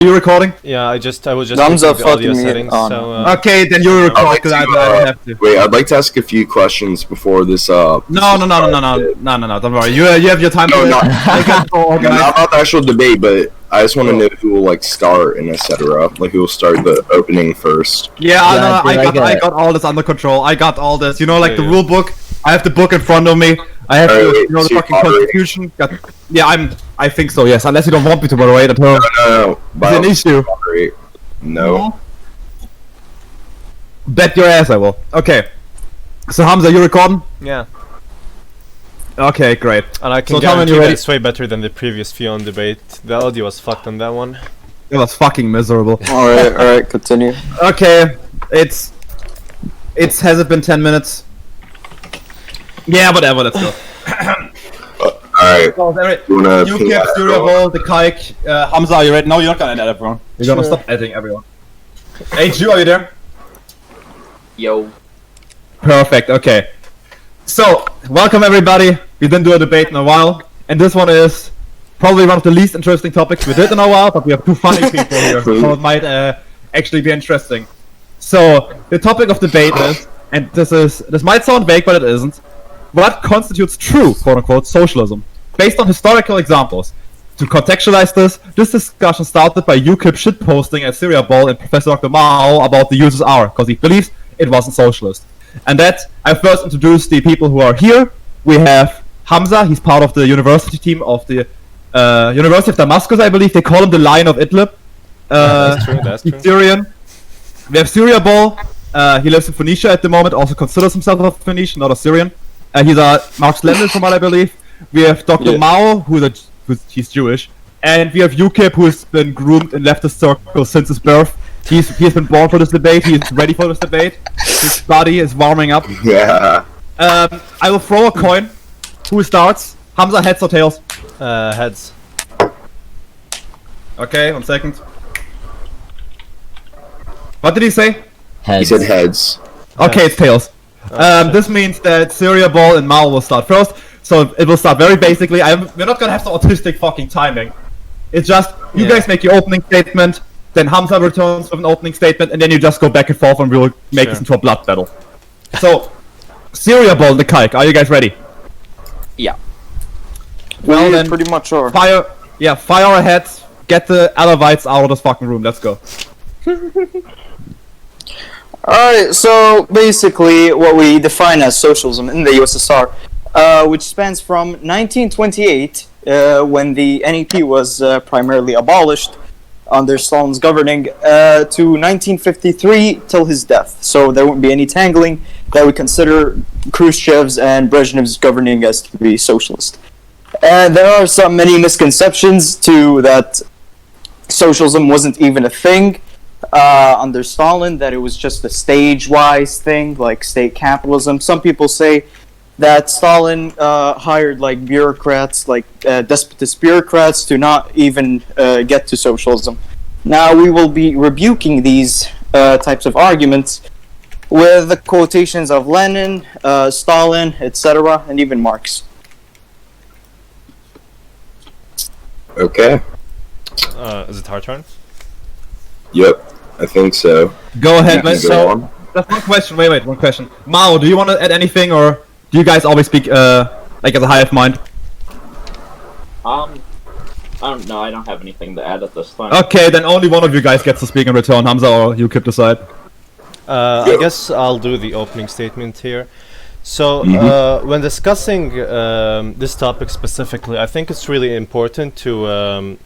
you recording? Yeah, I was just Thumbs up, checking the audio fucking settings. on. So Okay, then you record because I don't have to. Wait, I'd like to ask a few questions before this. No, don't worry. You have your time. No, for not, it. not about the actual debate, but I just want to know who will like start and etc. Like who will start the opening first. Yeah, I got all this under control. I got all this. You know, like the rule book. I have the book in front of me. I have the fucking constitution. I think so. Yes, unless you don't want me to moderate at home. No. It's an issue. No. Bet your ass I will. Okay. So Hamza, you recording? yeah, Okay, great. and I can So tell me when guarantee you're that ready. it's way better than the previous Fion debate. The audio was fucked on that one. It was fucking miserable. Alright, continue. Okay, has it been 10 minutes? Yeah, whatever, let's go. Alright. Uciip, Syriabol, the kike, Hamza, are you ready? No, you're not gonna edit everyone. You're gonna stop editing everyone. HU, are you there? Yo. Perfect, okay. So, welcome everybody. We didn't do a debate in a while, and this one is probably one of the least interesting topics we did in a while, but we have two funny people here, so it might actually be interesting. So, the topic of debate is, and this might sound vague, but it isn't, what constitutes true, quote-unquote, socialism, based on historical examples. To contextualize this discussion started by Uciip shitposting at Syriabol and Professor Dr.Mao about the USSR, because he believes it wasn't socialist. And that, I first introduced the people who are here. We have Hamza, he's part of the university team of the University of Damascus, I believe. They call him the Lion of Idlib. That's true. He's Syrian. We have Syriabol. He lives in Phoenicia at the moment, also considers himself a Phoenician, not a Syrian. He's a Marx-Leninist from what I believe. We have Dr. Mao, he's Jewish. And we have Uciip, who has been groomed in leftist circles since his birth. He has been born for this debate, he is ready for this debate. His body is warming up. Yeah. I will throw a coin. Who starts? Hamza, heads or tails? Heads. Okay, 1 second. What did he say? He said heads. Okay, it's tails. This means that Syriabol and Mao will start first. So it will start very basically. We're not gonna have the autistic fucking timing. It's just, you guys make your opening statement, then Hamza returns with an opening statement, and then you just go back and forth and we'll make this into a blood battle. So, Syriabol, the kike, are you guys ready? Yeah. Well then, pretty much are. fire ahead, get the Alavites out of this fucking room, let's go. Alright, so basically what we define as socialism in the USSR, which spans from 1928, when the NEP was primarily abolished under Stalin's governing, to 1953 till his death. So there won't be any tangling, that we consider Khrushchev's and Brezhnev's governing as to be socialist. And there are many misconceptions to that socialism wasn't even a thing under Stalin, that it was just a stage-wise thing, like state capitalism. Some people say that Stalin hired like bureaucrats, like despotist bureaucrats, to not even get to socialism. Now we will be rebuking these types of arguments with the quotations of Lenin, Stalin, etc., and even Marx. Okay. Is it our turn? Yep. I think so. Go ahead, You man. can go So, on. that's one question, wait, one question. Mao, do you want to add anything, or do you guys always speak, like as a hive mind? I don't know. I don't have anything to add at this time. Okay, then only one of you guys gets to speak in return, Hamza or Uciip decide. I guess I'll do the opening statement here. So, when discussing this topic specifically, I think it's really important to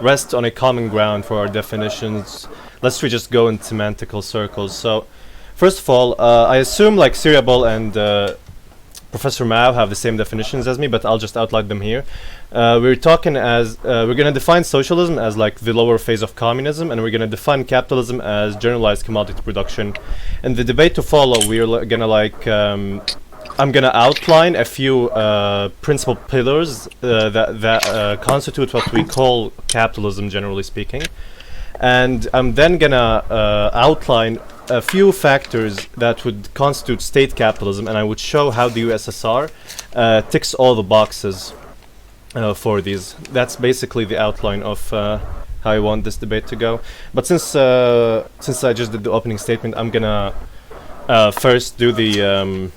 rest on a common ground for our definitions, lest we just go in semantical circles. So, first of all, I assume like Syriabol and Professor Mao have the same definitions as me, but I'll just outline them here. We're talking as we're going to define socialism as like the lower phase of communism, and we're going to define capitalism as generalized commodity production. In the debate to follow, we're going to like I'm going to outline a few principal pillars that constitute what we call capitalism, generally speaking. And I'm then going to outline a few factors that would constitute state capitalism, and I would show how the USSR ticks all the boxes for these. That's basically the outline of how I want this debate to go. But since I just did the opening statement, I'm gonna first do the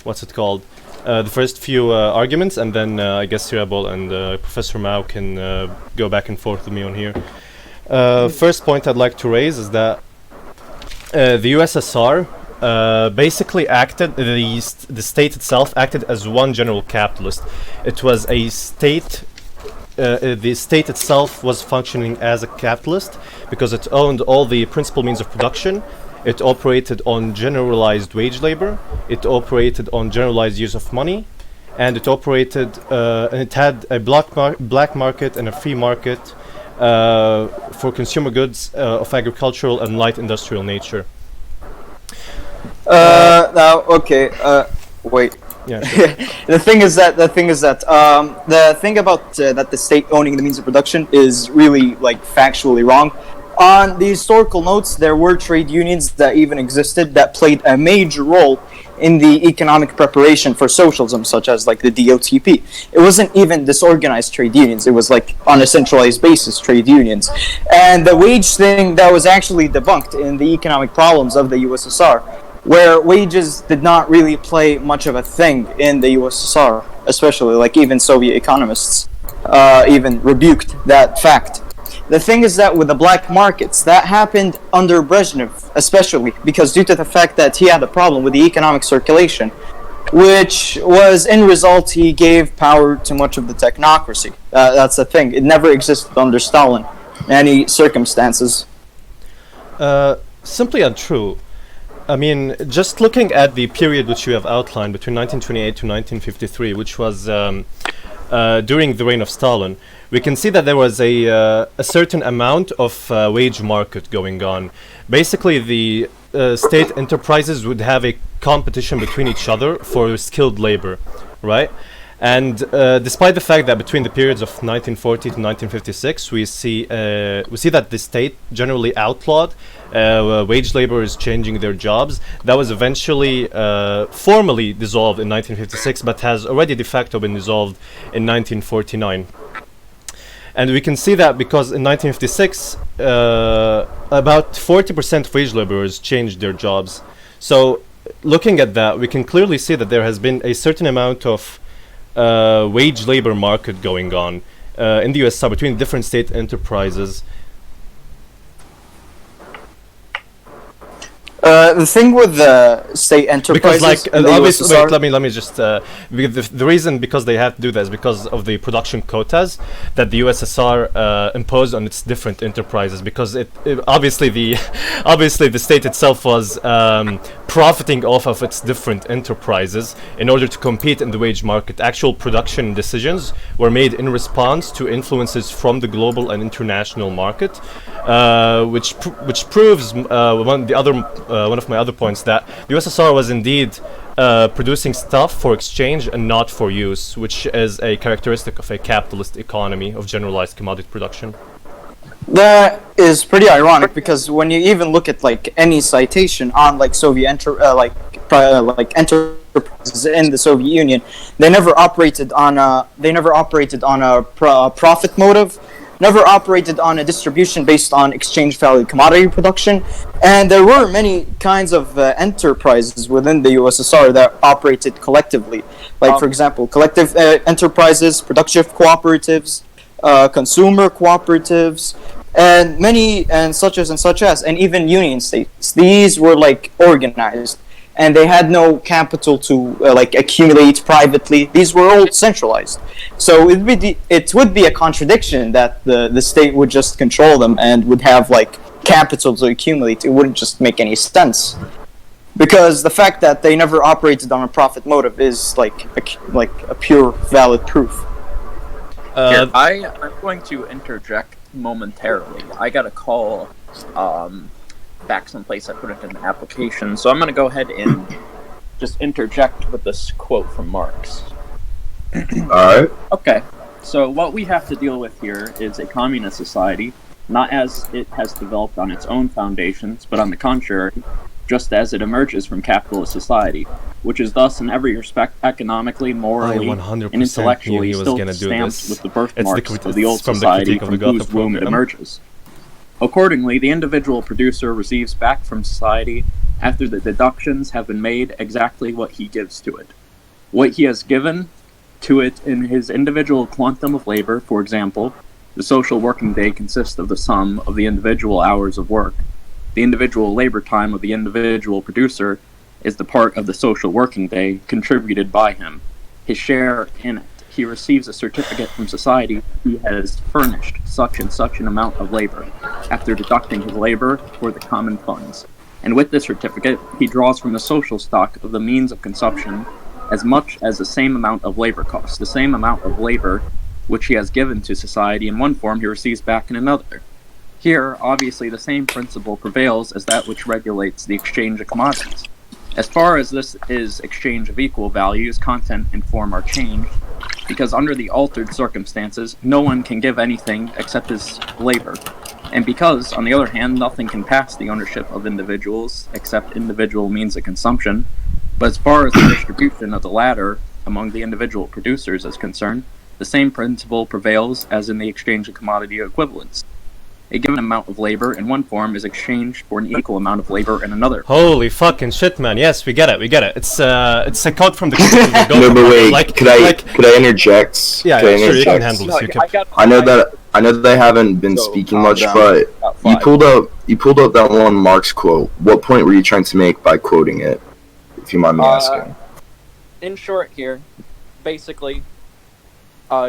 what's it called? The first few arguments, and then I guess Syriabol and Professor Mao can go back and forth with me on here. First point I'd like to raise is that the USSR basically acted, the state itself acted as one general capitalist. It was a state, the state itself was functioning as a capitalist because it owned all the principal means of production. It operated on generalized wage labor, it operated on generalized use of money, and it operated, and it had a black market and a free market for consumer goods of agricultural and light industrial nature. Now, okay, wait. Yeah, sure. the thing about that the state owning the means of production is really like factually wrong. On the historical notes, there were trade unions that even existed that played a major role in the economic preparation for socialism, such as like the DOTP. It wasn't even disorganized trade unions, it was like on a centralized basis trade unions. And the wage thing, that was actually debunked in the economic problems of the USSR, where wages did not really play much of a thing in the USSR, especially like even Soviet economists even rebuked that fact. The thing is that with the black markets, that happened under Brezhnev, especially because due to the fact that he had a problem with the economic circulation, which was in result he gave power to much of the technocracy. That's the thing. It never existed under Stalin in any circumstances. Simply untrue. I mean, just looking at the period which you have outlined between 1928 to 1953, which was during the reign of Stalin, we can see that there was a certain amount of wage market going on. Basically, the state enterprises would have a competition between each other for skilled labor, right? And despite the fact that between the periods of 1940 to 1956, we see that the state generally outlawed wage laborers changing their jobs. That was eventually formally dissolved in 1956, but has already de facto been dissolved in 1949. And we can see that because in 1956, about 40% of wage laborers changed their jobs. So looking at that, we can clearly see that there has been a certain amount of wage labor market going on in the USSR between different state enterprises. The thing with the state enterprises, because like in the obviously, USSR, let me just the reason because they have to do that is because of the production quotas that the USSR imposed on its different enterprises, because it obviously the state itself was profiting off of its different enterprises in order to compete in the wage market. Actual production decisions were made in response to influences from the global and international market, which proves one of my other points, that the USSR was indeed producing stuff for exchange and not for use, which is a characteristic of a capitalist economy of generalized commodity production. that is pretty ironic, because when you even look at like any citation on like Soviet enterprises in the Soviet Union, they never operated on a profit motive, never operated on a distribution based on exchange value commodity production. And there were many kinds of enterprises within the USSR that operated collectively, like for example collective enterprises, productive cooperatives, consumer cooperatives, and many and such as, and even union states. These were like organized, and they had no capital to like accumulate privately. These were all centralized. So it would be a contradiction that the state would just control them and would have like capital to accumulate. It wouldn't just make any sense, because the fact that they never operated on a profit motive is like a pure valid proof. Here, I'm going to interject momentarily. I got a call back someplace. I put it in the application, so I'm going to go ahead and just interject with this quote from Marx. Alright. Okay, so what we have to deal with here is a communist society, not as it has developed on its own foundations, but on the contrary, just as it emerges from capitalist society, which is thus in every respect economically, morally, and 100% intellectually knew he was still gonna do stamped this. with the It's birthmarks the of the old from the society critique of the from whose Gotha womb it program. emerges. Accordingly, the individual producer receives back from society, after the deductions have been made, exactly what he gives to it. What he has given to it in his individual quantum of labor, for example, the social working day consists of the sum of the individual hours of work. The individual labor time of the individual producer is the part of the social working day contributed by him, his share in it. He receives a certificate from society he has furnished such and such an amount of labor, after deducting his labor for the common funds. And with this certificate, he draws from the social stock of the means of consumption as much as the same amount of labor costs. The same amount of labor which he has given to society in one form, he receives back in another. Here, obviously, the same principle prevails as that which regulates the exchange of commodities. As far as this is exchange of equal values, content and form are changed, because under the altered circumstances, no one can give anything except his labor. And because, on the other hand, nothing can pass the ownership of individuals except individual means of consumption, but as far as the distribution of the latter among the individual producers is concerned, the same principle prevails as in the exchange of commodity equivalents. A given amount of labor in one form is exchanged for an equal amount of labor in another. Holy fucking shit, man! Yes, we get it. It's a quote from the critique of the Gotha No, but program. wait, could I interject? Yeah, Could I sure, you can interject? handle this. No, You can. I know that I haven't been So, speaking calm much, down. but About you five. pulled up that one Marx quote. What point were you trying to make by quoting it? If you mind me asking. In short here, basically,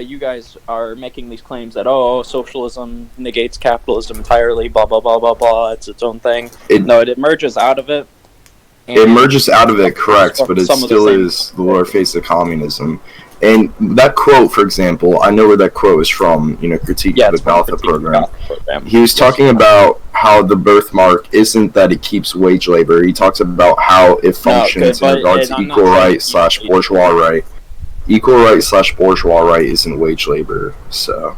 you guys are making these claims that, socialism negates capitalism entirely, blah, blah, blah, blah, blah, it's its own thing. It emerges out of it. it emerges out of it, correct, but it Some of the still same- is the lower face of communism. And that quote, for example, I know where that quote is from. Critique Yeah, of the it's from Gotha Critique of the program. Gotha program. He was talking about how the birthmark isn't that it keeps wage labor. He talks about how it functions in but- regards and to I'm not equal saying right it's slash wage bourgeois right. Equal right slash bourgeois right isn't wage labor. So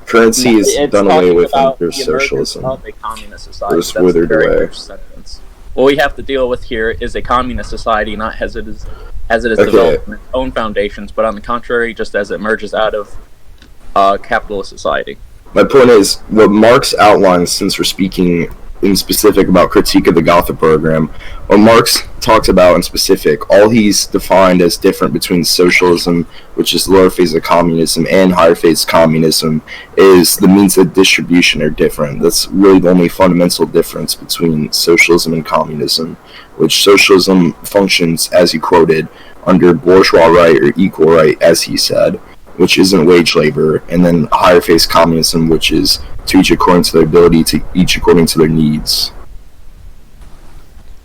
currency is It's done away talking with about under the emergence socialism. of a communist society. It was That's withered the very away. first sentence. What we have to deal with here is a communist society, not as it is Okay. developed in its own foundations, but on the contrary, just as it emerges out of capitalist society. My point is, what Marx outlines, since we're speaking in specific about critique of the Gotha program, what Marx talks about in specific, all he's defined as different between socialism, which is the lower phase of communism, and higher phase communism, is the means of distribution are different. That's really the only fundamental difference between socialism and communism, which socialism functions, as he quoted, under bourgeois right or equal right, as he said, which isn't wage labor, and then higher phase communism, which is to each according to their ability, to each according to their needs.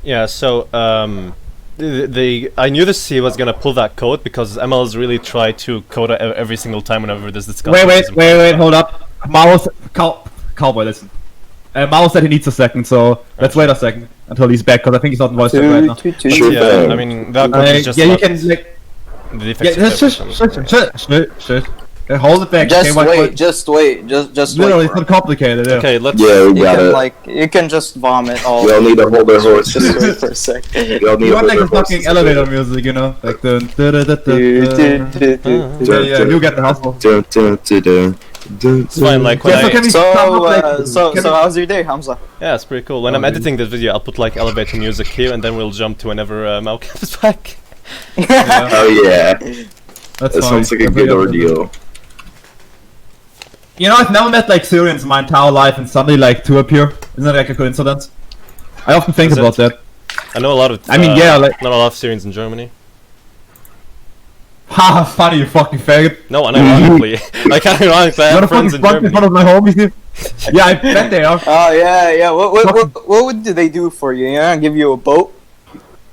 Yeah, so I knew this he was gonna pull that quote because ML's really tried to quote it every single time whenever this discussion. Wait, hold up. Cowboy, listen. Mao said he needs a second, so let's wait a second until he's back, because I think he's not in voice chat right now. Sure Yeah, thing. I mean that quote is just Yeah, you about can, like, the yeah, defects of everything. shush. Okay, hold it back. Just okay, wait, just wait. Literally, wait. it's not complicated. Yeah. Okay, let's. Yeah, we You got can it. you can just vomit all. We all need to hold our horses. Just wait for a sec. We all need You to want hold like our the fucking horses. elevator music, like the. Yeah, you get the hustle. It's fine. Like when Yeah, so can we sum up, like, So can we- how's your day, Hamza? yeah, it's pretty cool. When I'm editing this video, I'll put like elevator music here, and then we'll jump to whenever Mao comes back. Yeah, Oh yeah, that's that fine. sounds like a good ordeal. I've never met like Syrians in my entire life, and suddenly like two appear. Isn't that like a coincidence? I often think Is about that. I know a lot of. I mean, yeah, like- not a lot of Syrians in Germany. Haha, funny, you fucking faggot. No, unironically, like unironically, I You wanna have friends fucking in front in Germany. front of my homies here? Yeah, I bet they are. Oh yeah. What do they do for you? Yeah, give you a boat?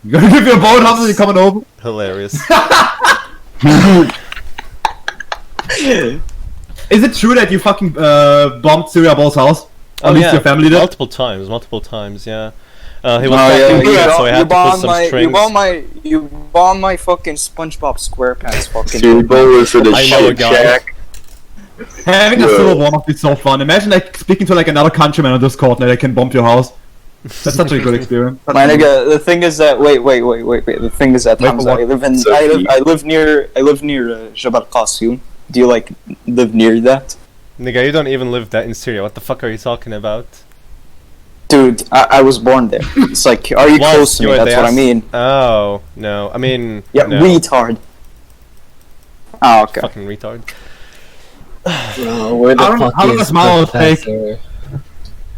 You gonna give you a boat, Hamza? You coming over? Hilarious. Is it true that you fucking bombed Syriabol's house? At least your family did? multiple times. Yeah. He was Oh yeah, fucking weird, so I had to pull some strings. you bombed my fucking SpongeBob SquarePants fucking. Syriabol was at a I know a shit guy. shack. Having a Yeah. civil war must be so fun. Imagine like speaking to like another countryman on Discord and they can bomb your house. That's such a good experience. My nigga, the thing is that wait. The thing is that Wait, Hamza, what? I live near Jabal Qasim. Do you like live near that? Nigga, you don't even live that in Syria. What the fuck are you talking about? Dude, I was born there. It's like, are you Was close to me? you That's there? what I mean. Oh, no. I mean, Yeah, no. retard. Oh, okay. Fucking retard. Bro, where the I don't know fuck how is does Mao take- Professor?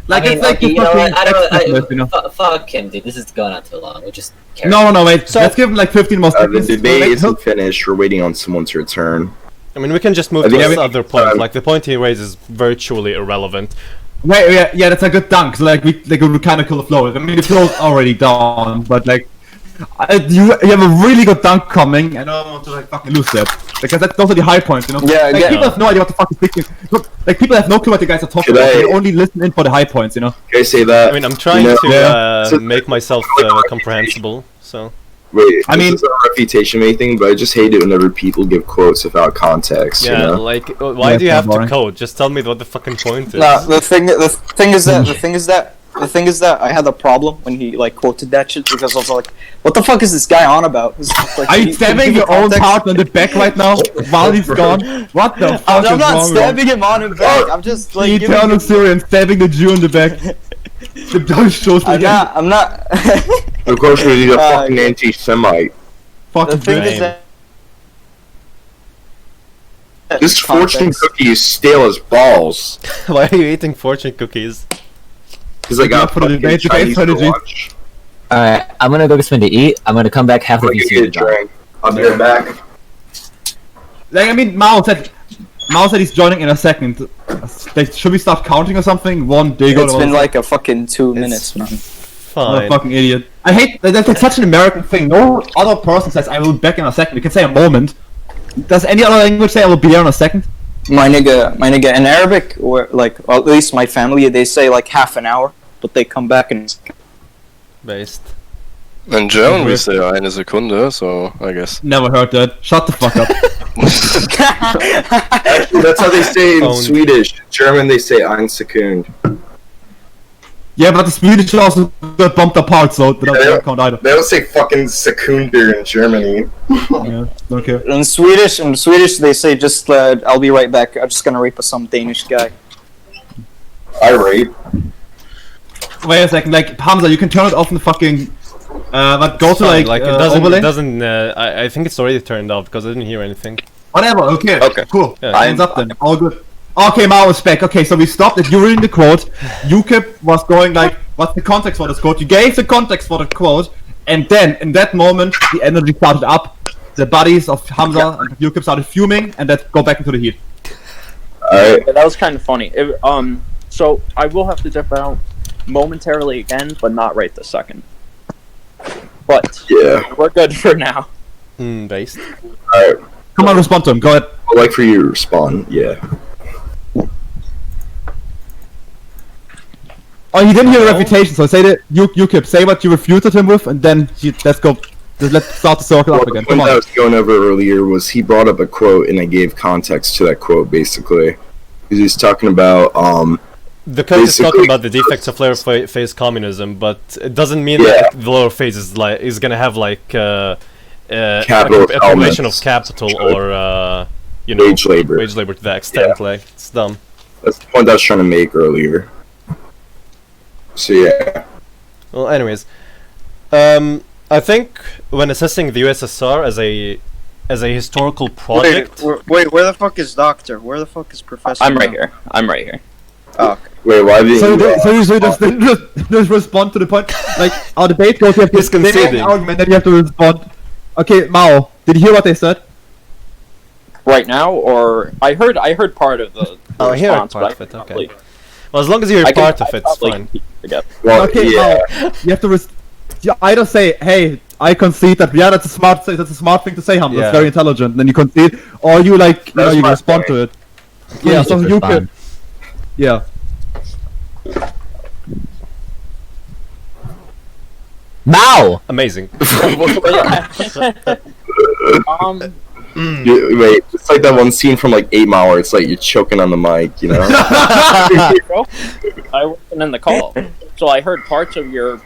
Like, I mean, it's like okay, the you know fucking what? I don't. Xmas, you know? Fuck him, dude. This is going on too long. We just carry No, wait. So- Let's give him like 15 more The seconds. debate Like, isn't finished. We're waiting on someone to return. I mean, we can just move I to think this we- other point. Like, the point he raises is virtually irrelevant. Wait, yeah, that's a good dunk. So, like, we kind of kill the flow. I mean, the flow's already down, but like, you have a really good dunk coming, and I don't want to like fucking lose that because those are the high points, you know. Yeah, like, yeah. people have no idea what the fuck is thinking. Look, like, people have no clue what the guys are talking Should about. I- They only listen in for the high points, you know. Can I say that? I mean, I'm trying You know- to Yeah. So- make myself comprehensible, so... Wait, I mean- this is not a refutation of anything, but I just hate it whenever people give quotes without context, Yeah, you know? like, why Yeah, do you it's have to boring. code? Just tell me what the fucking point is. No, the thing is that I had a problem when he like quoted that shit because I was like, what the fuck is this guy on about? It's like, Are you can give stabbing me your own context? partner in the back right now while he's gone? What the fuck I'm is not wrong, stabbing him on him back. I'm just The like giving eternal him- Syrian stabbing the Jew in the back. The Jewish shows me again. I'm not. Of course, he's a Uh, fucking anti-Semite. The Fucking thing bitch. is that. This fortune Context. cookie is stale as balls. Why are you eating fortune cookies? Because I got for the fucking debate Chinese for strategy. lunch. Alright, I'm gonna go get something to eat. I'm gonna come back half I'm of gonna you get a drink. I'll be right back. Like, I mean, Mao said he's joining in a second. Like, should we start counting or something? One, there you go. It's been like a fucking 2 minutes, It's man. What a fine. fucking idiot. I hate that's like such an American thing. No other person says I will be back in a second. You can say a moment. Does any other language say I will be there in a second? My nigga, in Arabic, or like, or at least my family, they say like half an hour, but they come back in. Based. In German we say eine Sekunde, so I guess. Never heard that. Shut the fuck up. That's how they say in Owned. Swedish. In German, they say ein Sekund. Yeah, but the Swedish also got bumped apart, so that Yeah. doesn't count either. They don't say fucking Sekunder in Germany. Yeah, don't care. In Swedish, they say just, I'll be right back. I'm just gonna rape some Danish guy. I rape. Wait a second, like Hamza, you can turn it off in the fucking. But go to Fine, like, it doesn't. overlay. It doesn't. I think it's already turned off because I didn't hear anything. Whatever. Okay. Okay. Cool. Yeah. Hands up then. All good. Okay, Mao is back. Okay, so we stopped it. You reading the quote. Uciip was going like, what's the context for this quote? You gave the context for the quote, and then in that moment the energy started up. The bodies of Hamza and Uciip started fuming, and that go back into the heat. Alright. That was kind of funny. So I will have to dip out momentarily again, but not right this second. But Yeah. we're good for now. Based. Alright. Come on, respond to him. Go ahead. I'd like for you to respond. Yeah. Oh, he didn't hear the No. refutation, so say that Uciip, say what you refuted him with, and then let's go. Let's start the circle Well, up the again. point Come that I on. was going over earlier was he brought up a quote and I gave context to that quote basically. Because he's talking about The code is talking Basically- about the defects of lower phase communism, but it doesn't mean Yeah. that the lower phase is gonna have like Capital accumulation of elements. capital Sure. or you know wage labor. wage labor to that extent. Like it's dumb. That's the point I was trying to make earlier. So yeah. Well, anyways, I think when assessing the USSR as a historical project, Wait, where the fuck is Doctor? Where the fuck is Professor? I'm right here. I'm right here. Oh, Wait, why didn't So, you just respond to the point. Like, our debate goes, you have He's to make an conceding. argument, then you have to respond. Okay, Mao, did you hear what they said? Right now, or I heard part of the Oh, I hear response, part but of it, I okay. probably- Well, as long as you're I can- part of I it, it's probably fine. can forget. Well, Okay, yeah. Mao, you have to you either say, hey, I concede that, yeah, that's a smart thing to say, Hamza, Yeah. that's very intelligent, then you concede, or you like, you know, That's you my respond to it. Yeah, so just you respond. can, yeah. Mao! Amazing. Wait, it's like that one scene from like 8 Mile where it's like you're choking on the mic, you know? I wasn't in the call, so I heard parts of your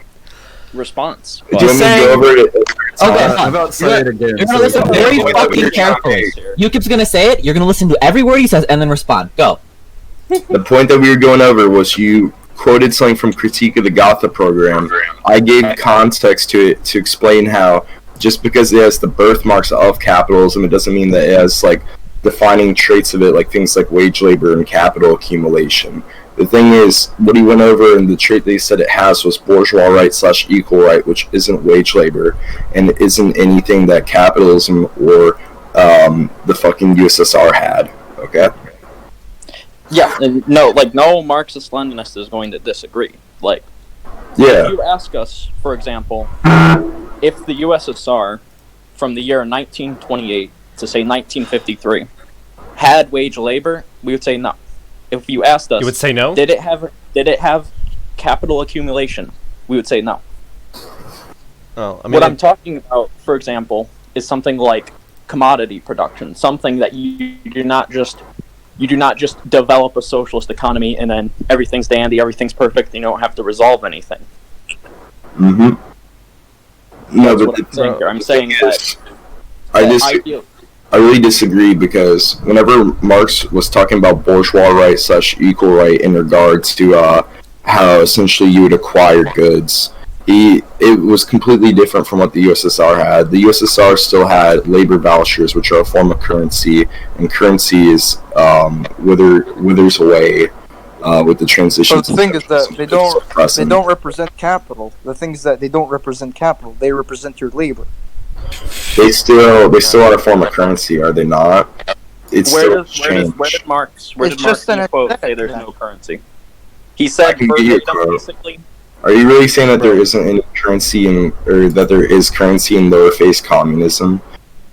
response. Do you want me to go over it? You're gonna listen very fucking carefully. Uciip's gonna say it, you're gonna listen to every word he says, and then respond. Go. The point that we were going over was you quoted something from Critique of the Gotha program. I gave context to it to explain how just because it has the birthmarks of capitalism, it doesn't mean that it has like defining traits of it, like things like wage labor and capital accumulation. The thing is, what he went over and the trait that he said it has was bourgeois right / equal right, which isn't wage labor and isn't anything that capitalism or the fucking USSR had. Okay. Yeah, and no Marxist-Leninist is going to disagree. Like, Yeah. if you ask us, for example, if the USSR from the year 1928 to say 1953 had wage labor, we would say no. If you asked us, You would say no? Did it have capital accumulation? We would say no. Oh, I mean, What I'm talking about, for example, is something like commodity production, something that you do not just develop a socialist economy and then everything's dandy, everything's perfect, and you don't have to resolve anything. Mm-hmm. No, That's but what I'm saying here. I'm the saying thing that is, I really disagree because whenever Marx was talking about bourgeois right / equal right in regards to how essentially you would acquire goods, it was completely different from what the USSR had. The USSR still had labor vouchers, which are a form of currency, and currency is withers away with the transition. But the thing is that they don't represent capital. The thing is that they don't represent capital. They represent your labor. They still are a form of currency, are they not? It's where still did Marx just an say there's no currency? He said basically. Are you really saying that there isn't any currency or that there is currency in lowerface communism?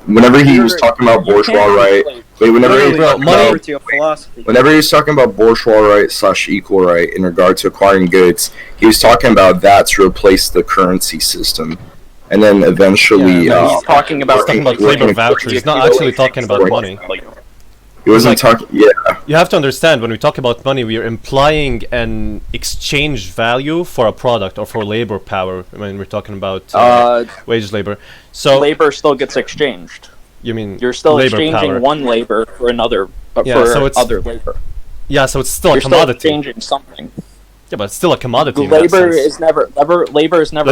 Whenever he was talking about bourgeois right, whenever he was talking about bourgeois right / equal right in regard to acquiring goods, he was talking about that to replace the currency system. And then eventually, he's talking about labor vouchers. He's not actually talking about money. He wasn't talking. Yeah. You have to understand, when we talk about money, we are implying an exchange value for a product or for labor power. When we're talking about wage labor, so labor still gets exchanged. You mean you're still exchanging power. one labor for another, other labor. Yeah, so it's still you're a commodity. Still exchanging something. Yeah, but it's still a commodity. Labor is never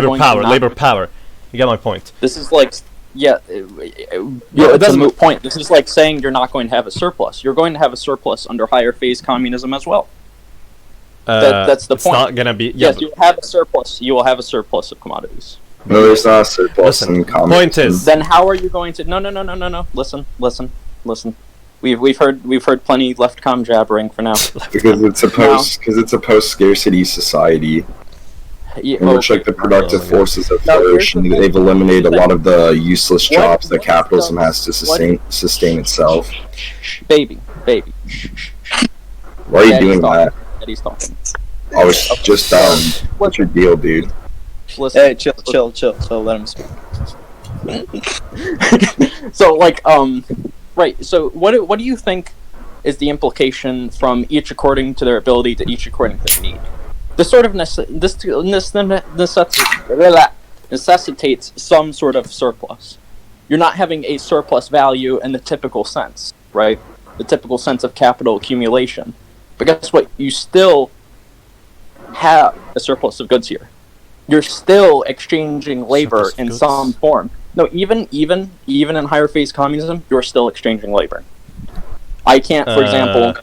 going power. to Labor power. You get my point. This is like, it's a moot point. This is like saying you're not going to have a surplus. You're going to have a surplus under higher phase communism as well. That's the point. It's not gonna be. Yes, you have a surplus. You will have a surplus of commodities. No, there's not a surplus in communism. Point is. Then how are you going to? No. Listen. We've heard plenty leftcom jabbering for now. Because it's a post scarcity society. In which like the productive forces have flourished and they've eliminated a lot of the useless jobs that capitalism has to sustain itself. Baby. Why are you doing that? Daddy's talking. I was just what's your deal, dude? Listen, hey, chill, let him speak. So right, so what do you think is the implication from each according to their ability to each according to their need? This sort of necessitates some sort of surplus. You're not having a surplus value in the typical sense, right? The typical sense of capital accumulation. But guess what? You still have a surplus of goods here. You're still exchanging labor in some form. No, even in higher phase communism, you're still exchanging labor. I can't, for example,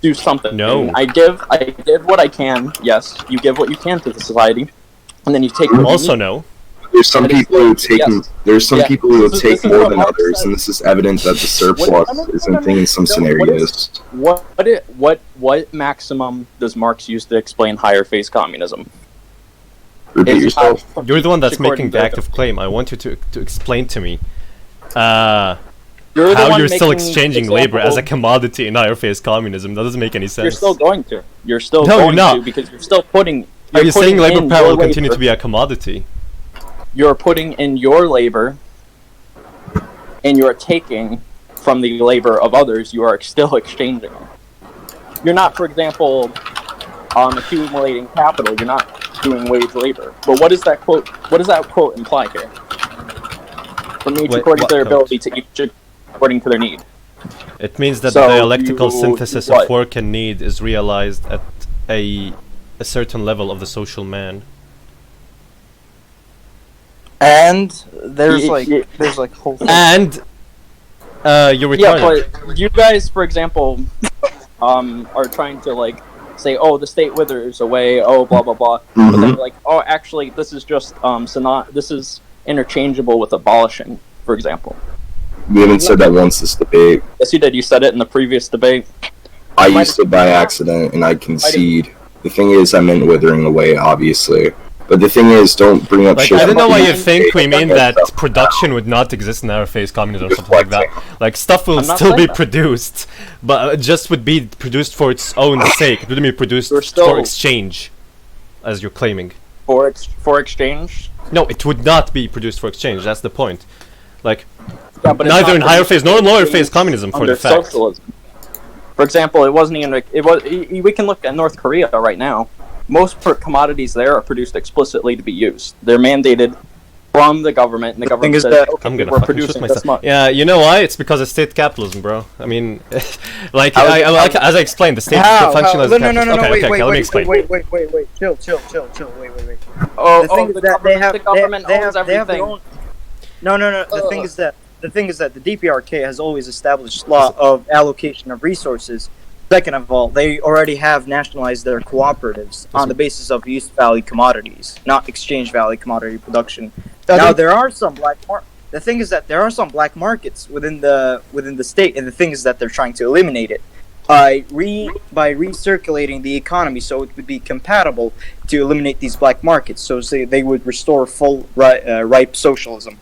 do something. No. I give what I can. Yes, you give what you can to the society, and then you take. Also, no. There's some people who take. There's some people who take more than others, and this is evident that the surplus isn't a thing in some scenarios. What maximum does Marx use to explain higher phase communism? Repeat yourself. You're the one that's making the active claim. I want you to explain to me. How you're still exchanging labor as a commodity in higher phase communism. That doesn't make any sense. You're still going to. You're going to because you're still putting. Are you saying labor power will continue to be a commodity? You're putting in your labor, and you're taking from the labor of others, you are still exchanging them. You're not, for example, accumulating capital. You're not doing wage labor. But what is that quote? What does that quote imply here? From each according to their ability, to each according to their need. It means that the dialectical synthesis of work and need is realized at a certain level of the social man. And there's like whole thing. And you're retarded. Yeah, but you guys, for example, are trying to like say, oh, the state withers away, oh, blah blah blah. But then like, oh, actually, this is just this is interchangeable with abolishing, for example. We haven't said that once this debate. Yes, you did. You said it in the previous debate. I used it by accident, and I concede. The thing is, I meant withering away, obviously. But the thing is, don't bring up shit. I don't know why you think we mean that production would not exist in our phase communism or something like that. Like, stuff will still be produced, but it just would be produced for its own sake. It wouldn't be produced for exchange, as you're claiming. For exchange? No, it would not be produced for exchange. That's the point. Like, yeah, but neither in higher phase nor in lower phase communism, for the fact. Socialism. For example, it wasn't even. We can look at North Korea right now. Most commodities there are produced explicitly to be used. They're mandated from the government, and the government says, okay, we're producing this much. Yeah, you know why? It's because of state capitalism, bro. I mean, like, as I explained, the state functions as capitalism. No, okay, let me explain. Wait, chill, wait. Oh, the thing is the that government owns everything. No. The thing is that the DPRK has always established law of allocation of resources. Second of all, they already have nationalized their cooperatives on the basis of use value commodities, not exchange value commodity production. Now there are some the thing is that there are some black markets within the state, and the thing is that they're trying to eliminate it by recirculating the economy, so it would be compatible to eliminate these black markets. So they would restore full ripe socialism.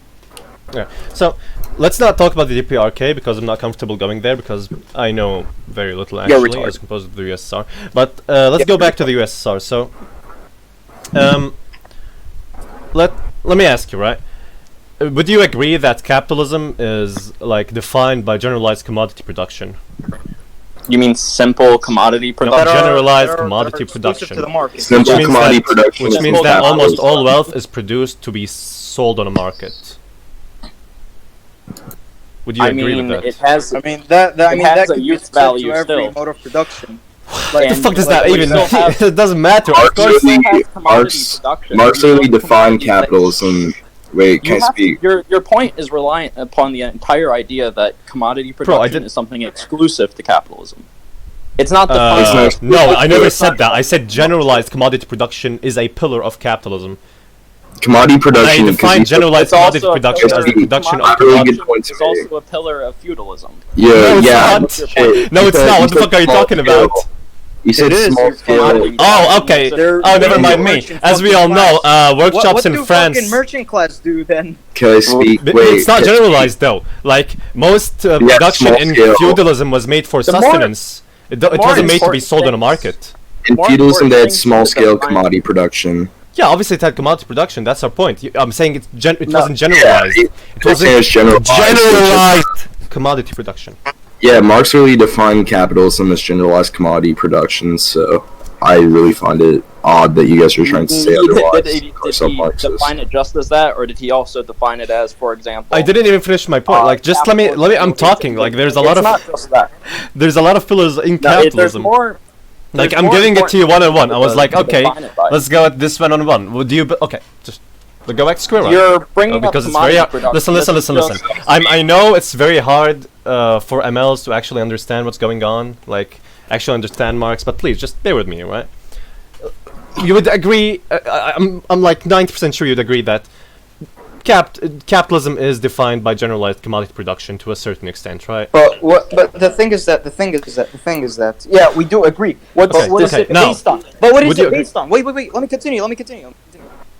Yeah. So let's not talk about the DPRK because I'm not comfortable going there because I know very little actually as opposed to the USSR. But let's go back to the USSR. So let me ask you, right? Would you agree that capitalism is like defined by generalized commodity production? You mean simple commodity production? No, generalized commodity production. Simple commodity production. Which means that almost all wealth is produced to be sold on a market. Would you agree with that? It has. That a use value every still. mode of production. What the fuck does that even mean? It doesn't matter. Marx really defined capitalism. Wait, can I speak? Your point is reliant upon the entire idea that commodity production is something exclusive to capitalism. It's not the no, I never said that. I said generalized commodity production is a pillar of capitalism. Commodity production. I define generalized commodity production as the production of commodities. It's also a pillar of feudalism. Yeah, no, it's not. What the fuck are you talking about? You said small scale. Oh, okay. Oh, never mind me. As we all know, workshops in France. What do fucking merchant class do then? Can I speak? Wait, it's not generalized though. Like most production in feudalism was made for sustenance. It wasn't made to be sold on a market. In feudalism, they had small scale commodity production. Yeah, obviously it had commodity production. That's our point. I'm saying it wasn't generalized. Yeah, it wasn't generalized commodity production. Yeah, Marx really defined capitalism as generalized commodity production, so I really find it odd that you guys are trying to say otherwise. Did he define it just as that, or did he also define it as, for example? I didn't even finish my point. Like, just let me. I'm talking. Like, there's a lot of. It's not just that. There's a lot of pillars in capitalism. Like, I'm giving it to you one on one. I was like, okay, let's go at this one on one. Would you? Okay, just. We'll go back to square one. You're bringing because it's very hard. Listen. I know it's very hard for MLs to actually understand what's going on, like actually understand Marx. But please, just bear with me, right? You would agree. I'm like 90% sure you'd agree that capitalism is defined by generalized commodity production to a certain extent, right? But the thing is that yeah, we do agree. What is it based on? But what is it based on? Wait. Let me continue.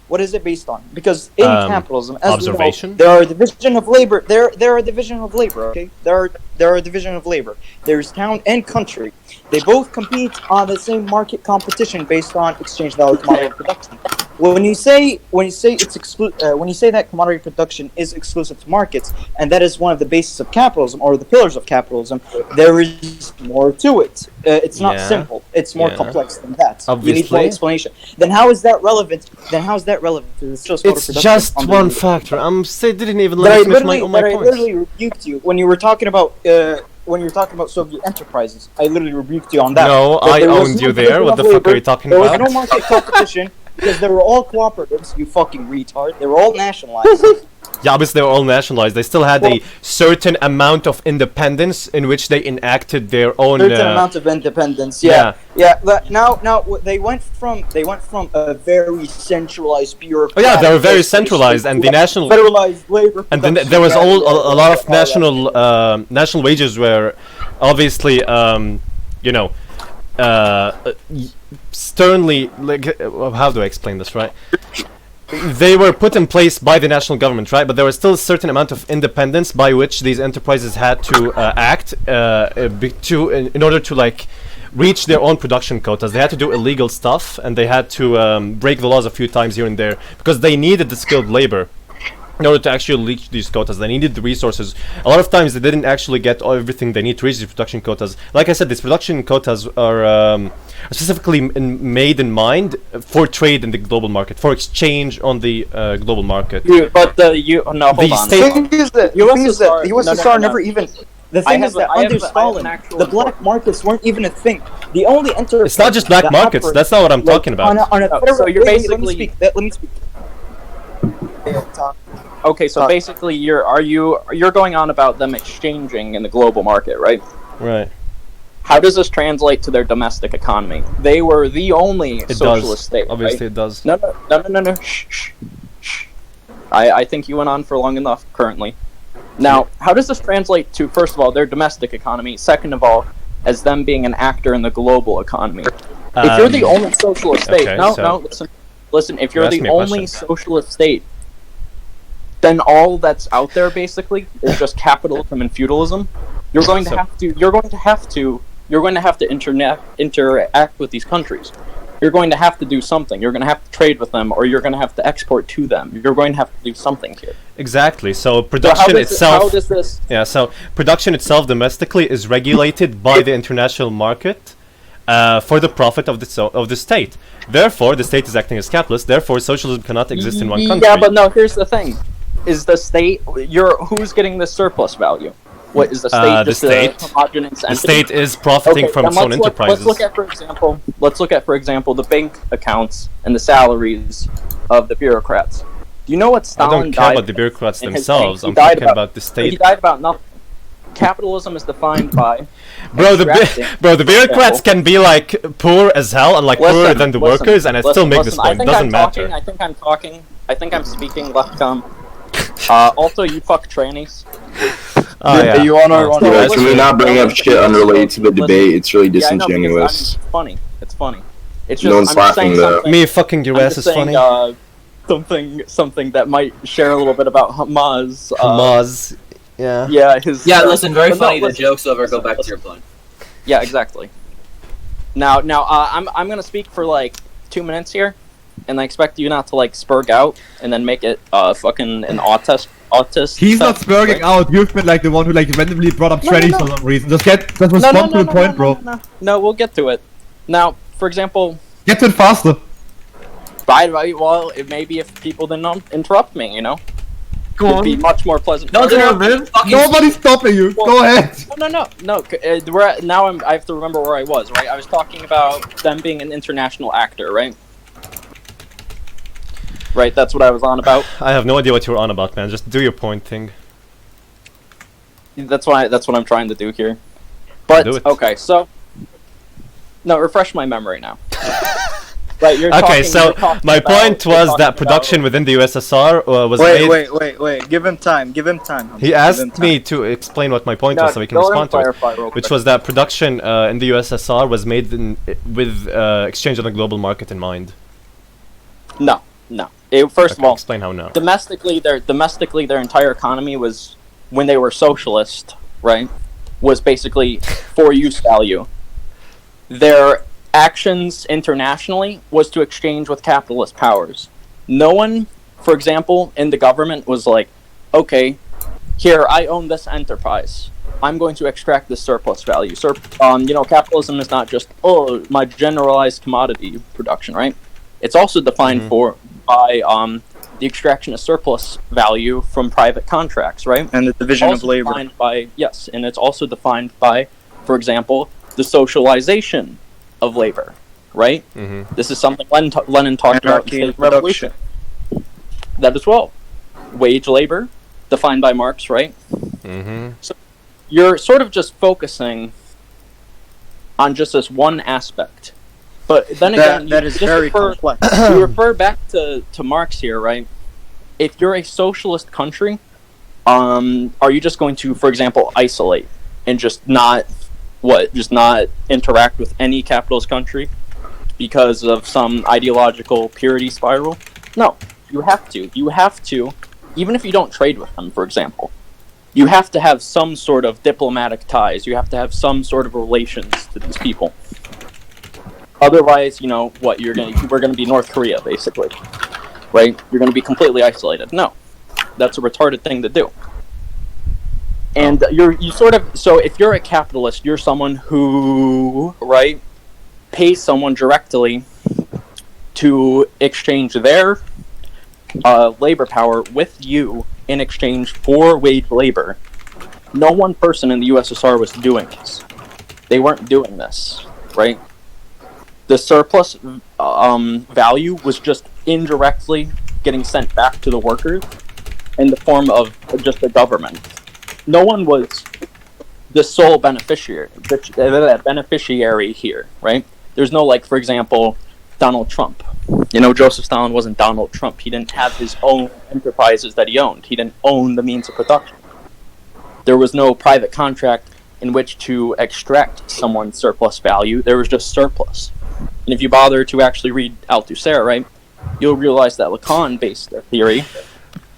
What is it based on? Because in capitalism, as observation, we know, there are division of labor. There are division of labor. Okay, there are division of labor. There's town and country. They both compete on the same market competition based on exchange value commodity production. when you say that commodity production is exclusive to markets, and that is one of the bases of capitalism or the pillars of capitalism, there is more to it. It's not simple. It's more complex than that. Obviously. You need more explanation. Then how is that relevant? To It's just one factor. Didn't even But let I me finish my literally points. rebuked you when you were talking about Soviet enterprises. I literally rebuked you on that. No, That I there was owned no you there. What the fuck are you talking There was about? no market competition because they were all cooperatives. You fucking retard. They were all nationalized. Yeah, obviously they were all nationalized. They still had a certain amount of independence in which they enacted their own. Certain amount of independence. But now they went from a very centralized bureaucratic. Oh yeah, they were very centralized, and the national federalized labor. and then there was a lot of national wages were obviously sternly, like, how do I explain this, right? They were put in place by the national government, right? But there was still a certain amount of independence by which these enterprises had to act in order to like reach their own production quotas. They had to do illegal stuff, and they had to break the laws a few times here and there because they needed the skilled labor in order to actually reach these quotas. They needed the resources. A lot of times they didn't actually get everything they need to reach these production quotas. Like I said, these production quotas are specifically made in mind for trade in the global market, for exchange on the global market. Hold on. The thing is that the USSR never even. The thing is that under Stalin, the black markets weren't even a thing. The only It's not just black markets. That's not what I'm talking about. On a federal, so you're basically. Let me speak. Okay, so basically, you're going on about them exchanging in the global market, right? Right. How does this translate to their domestic economy? They were the only socialist state. Obviously, right? it does. No. Shh. I think you went on for long enough. Currently, now, how does this translate to, first of all, their domestic economy? Second of all, as them being an actor in the global economy. If you're the only socialist state, listen. If you're the only socialist state, then all that's out there basically is just capitalism and feudalism. You're going to have to interact with these countries. You're going to have to do something. You're going to have to trade with them, or you're going to have to export to them. You're going to have to do something here. Exactly. So production itself. So production itself domestically is regulated by the international market for the profit of the state. Therefore, the state is acting as capitalist. Therefore, socialism cannot exist in one country. Yeah, but no. Here's the thing: is the state who's getting the surplus value? What is the state? The state. Homogeneous entity? The state is profiting from its own enterprises. Let's look at, for example, the bank accounts and the salaries of the bureaucrats. Do you know what Stalin I don't care about the bureaucrats themselves. I'm talking about the state. He died about nothing. Capitalism is defined by. The bureaucrats can be like poor as hell and like poorer than the workers, and I still make this point. Doesn't matter. I think I'm talking. I think I'm speaking. Also, you fuck trannies. Oh, yeah. You wanna Can we not bring up shit unrelated to the debate? It's really disingenuous. It's funny. It's just, No one's laughing though. Me fucking your ass is funny. Something that might share a little bit about Hamaz. Hamaz. Yeah. Yeah, listen, very funny. The joke's over. Go back to your point. Yeah, exactly. Now, I'm gonna speak for like 2 minutes here, and I expect you not to like spurg out and then make it fucking an autist. He's not spurging out. You've been like the one who like randomly brought up trannies for some reason. Just respond to the point, bro. No, we'll get to it. Now, for example. Get to it faster. Right. Well, maybe if people didn't interrupt me, you know. It'd be much more pleasant. Nobody's stopping you. Go ahead. No. I have to remember where I was. Right. I was talking about them being an international actor. Right. Right. That's what I was on about. I have no idea what you're on about, man. Just do your point thing. That's what I'm trying to do here. But okay, so refresh my memory now. Right, my point was that production within the USSR was Wait. Give him time. He asked me to explain what my point was so he can respond to it, which was that production in the USSR was made with exchange on the global market in mind. No. First of all, explain how no. Domestically, their entire economy was, when they were socialist, right, was basically for use value. Their actions internationally was to exchange with capitalist powers. No one, for example, in the government was like, okay, here, I own this enterprise. I'm going to extract this surplus value. Capitalism is not just, my generalized commodity production, right? It's also defined by the extraction of surplus value from private contracts, right? And the division of labor. And it's also defined by, for example, the socialization of labor, right? This is something Lenin talked about in the Revolution. That as well. Wage labor, defined by Marx, right? So you're sort of just focusing on just this one aspect. But then again, that is very complex. You refer back to Marx here, right? If you're a socialist country, are you just going to, for example, isolate and just not interact with any capitalist country because of some ideological purity spiral? No, you have to. You have to, even if you don't trade with them, for example, you have to have some sort of diplomatic ties. You have to have some sort of relations to these people. Otherwise, we're gonna be North Korea, basically, right? You're gonna be completely isolated. No, that's a retarded thing to do. And so if you're a capitalist, you're someone who, right, pays someone directly to exchange their labor power with you in exchange for wage labor. No one person in the USSR was doing this. They weren't doing this, right? The surplus value was just indirectly getting sent back to the workers in the form of just the government. No one was the sole beneficiary here, right? There's no, for example, Donald Trump. Joseph Stalin wasn't Donald Trump. He didn't have his own enterprises that he owned. He didn't own the means of production. There was no private contract in which to extract someone's surplus value. There was just surplus. And if you bother to actually read Althusser, right, you'll realize that Lacan based their theory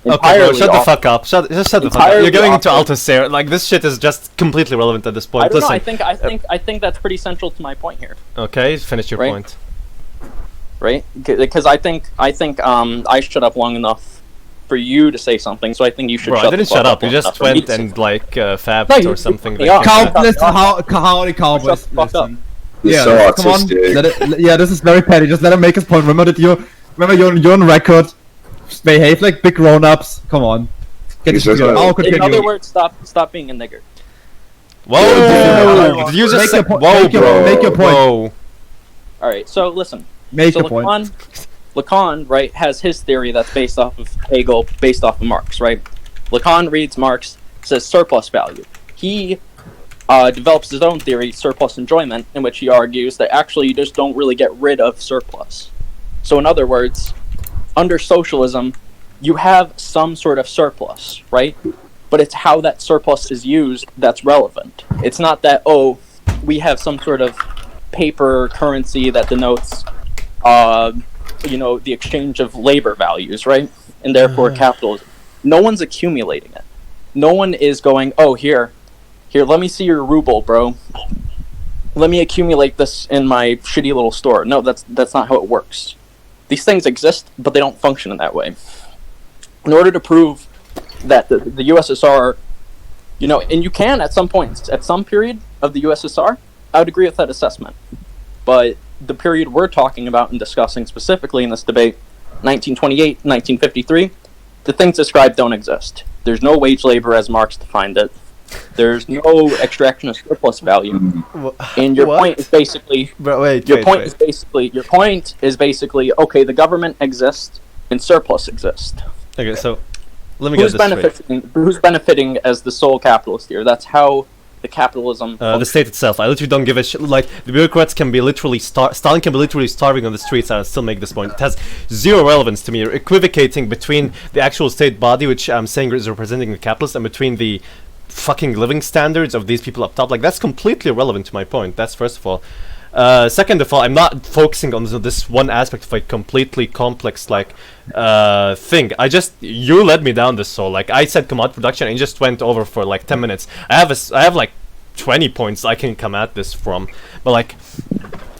Okay, shut the fuck up. Shut the fuck up. You're going into Althusser. This shit is just completely relevant at this point. I don't know. I think that's pretty central to my point here. Okay, finish your point. Right? Because I think I shut up long enough for you to say something, so I think you should shut up. I didn't shut up. You just went and fabbed or something. Cowboys, Cowboys. Yeah, so come on. This is very petty. Just let him make his point. Remember you're on record. Behave like big grown-ups. Come on. In other words, stop being a nigger. Whoa! Did you just say? Whoa, bro. Make your point. Whoa. All right. So listen. Make your point. Lacan, right, has his theory that's based off of Hegel, based off of Marx, right? Lacan reads Marx, says surplus value. He develops his own theory, surplus enjoyment, in which he argues that actually you just don't really get rid of surplus. So in other words, under socialism, you have some sort of surplus, right? But it's how that surplus is used that's relevant. It's not that, we have some sort of paper currency that denotes, the exchange of labor values, right? And therefore capitalism. No one's accumulating it. No one is going, here, let me see your ruble, bro. Let me accumulate this in my shitty little store. No, that's not how it works. These things exist, but they don't function in that way. In order to prove that the USSR, and you can at some points, at some period of the USSR, I would agree with that assessment. But the period we're talking about and discussing specifically in this debate, 1928, 1953, the things described don't exist. There's no wage labor as Marx defined it. There's no extraction of surplus value. And your point is basically your point is basically okay, the government exists and surplus exists. Okay, so let me get this straight. Who's benefiting as the sole capitalist here? That's how the capitalism the state itself. I literally don't give a shit. The bureaucrats can be literally Stalin can be literally starving on the streets, and I still make this point. It has zero relevance to me. You're equivocating between the actual state body, which I'm saying is representing the capitalists, and between the fucking living standards of these people up top. That's completely irrelevant to my point. That's first of all. Second of all, I'm not focusing on this one aspect of a completely complex thing. You led me down this soul. I said commodity production and just went over for 10 minutes. I have 20 points I can come at this from, but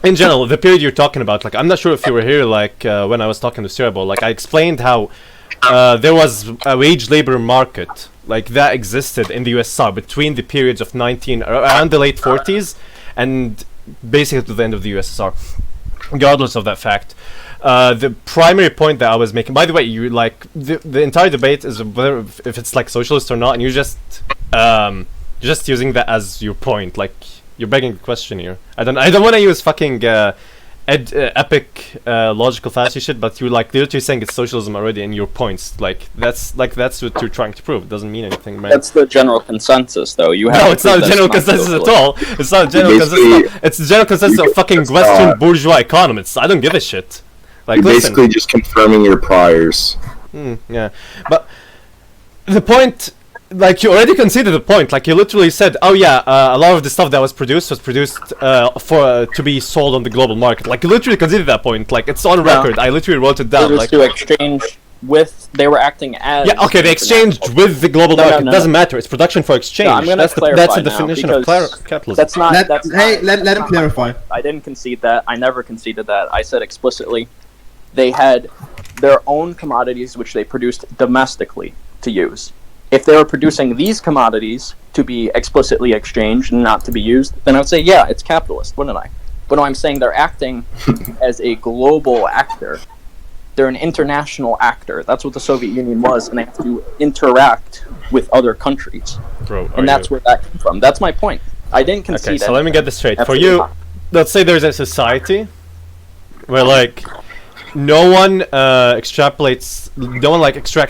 in general, the period you're talking about, like, I'm not sure if you were here, like, when I was talking to Syriabol, like, I explained how there was a wage labor market, like, that existed in the USSR between the periods of around the late 40s and basically to the end of the USSR. Regardless of that fact, the primary point that I was making, by the way, you like the entire debate is whether if it's like socialist or not, and you're just using that as your point, like you're begging the question here. I don't want to use fucking epic logical fallacy shit, but you're like literally saying it's socialism already in your points. That's what you're trying to prove. It doesn't mean anything, man. That's the general consensus, though. No, it's not a general consensus at all. It's not a general consensus. It's a general consensus of fucking Western bourgeois economists. I don't give a shit. Like, you're basically just confirming your priors. Yeah, but the point, like, you already conceded the point. Like, you literally said, "Oh yeah, a lot of the stuff that was produced for to be sold on the global market." Like, you literally conceded that point. Like, it's on record. I literally wrote it down. Like, to exchange with, they were acting as. Yeah, okay, they exchanged with the global market. It doesn't matter. It's production for exchange. No, I'm gonna that's the definition of capitalism. That's not. Let him clarify. I didn't concede that. I never conceded that. I said explicitly, they had their own commodities which they produced domestically to use. If they were producing these commodities to be explicitly exchanged and not to be used, then I would say, yeah, it's capitalist, wouldn't I? But no, I'm saying they're acting as a global actor. They're an international actor. That's what the Soviet Union was, and they have to interact with other countries. Bro, and that's where that came from. That's my point. I didn't concede. Okay, so let me get this straight. For you, let's say there's a society where, like, no one extracts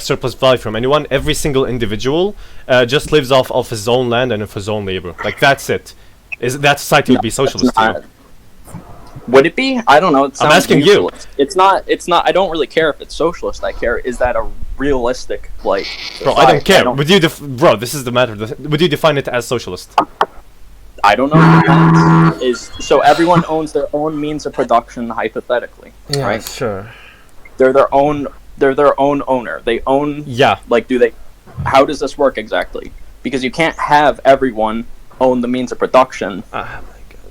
surplus value from anyone. Every single individual just lives off of his own land and of his own labor. Like, that's it. That society would be socialist to you? Would it be? I don't know. I'm asking you. It's not. I don't really care if it's socialist. I care, is that a realistic, like, society? Bro, I don't care. Bro, this is the matter. Would you define it as socialist? I don't know. So everyone owns their own means of production, hypothetically, right? Sure. They're their own owner. They own. Yeah. Like, how does this work exactly? Because you can't have everyone own the means of production. Oh my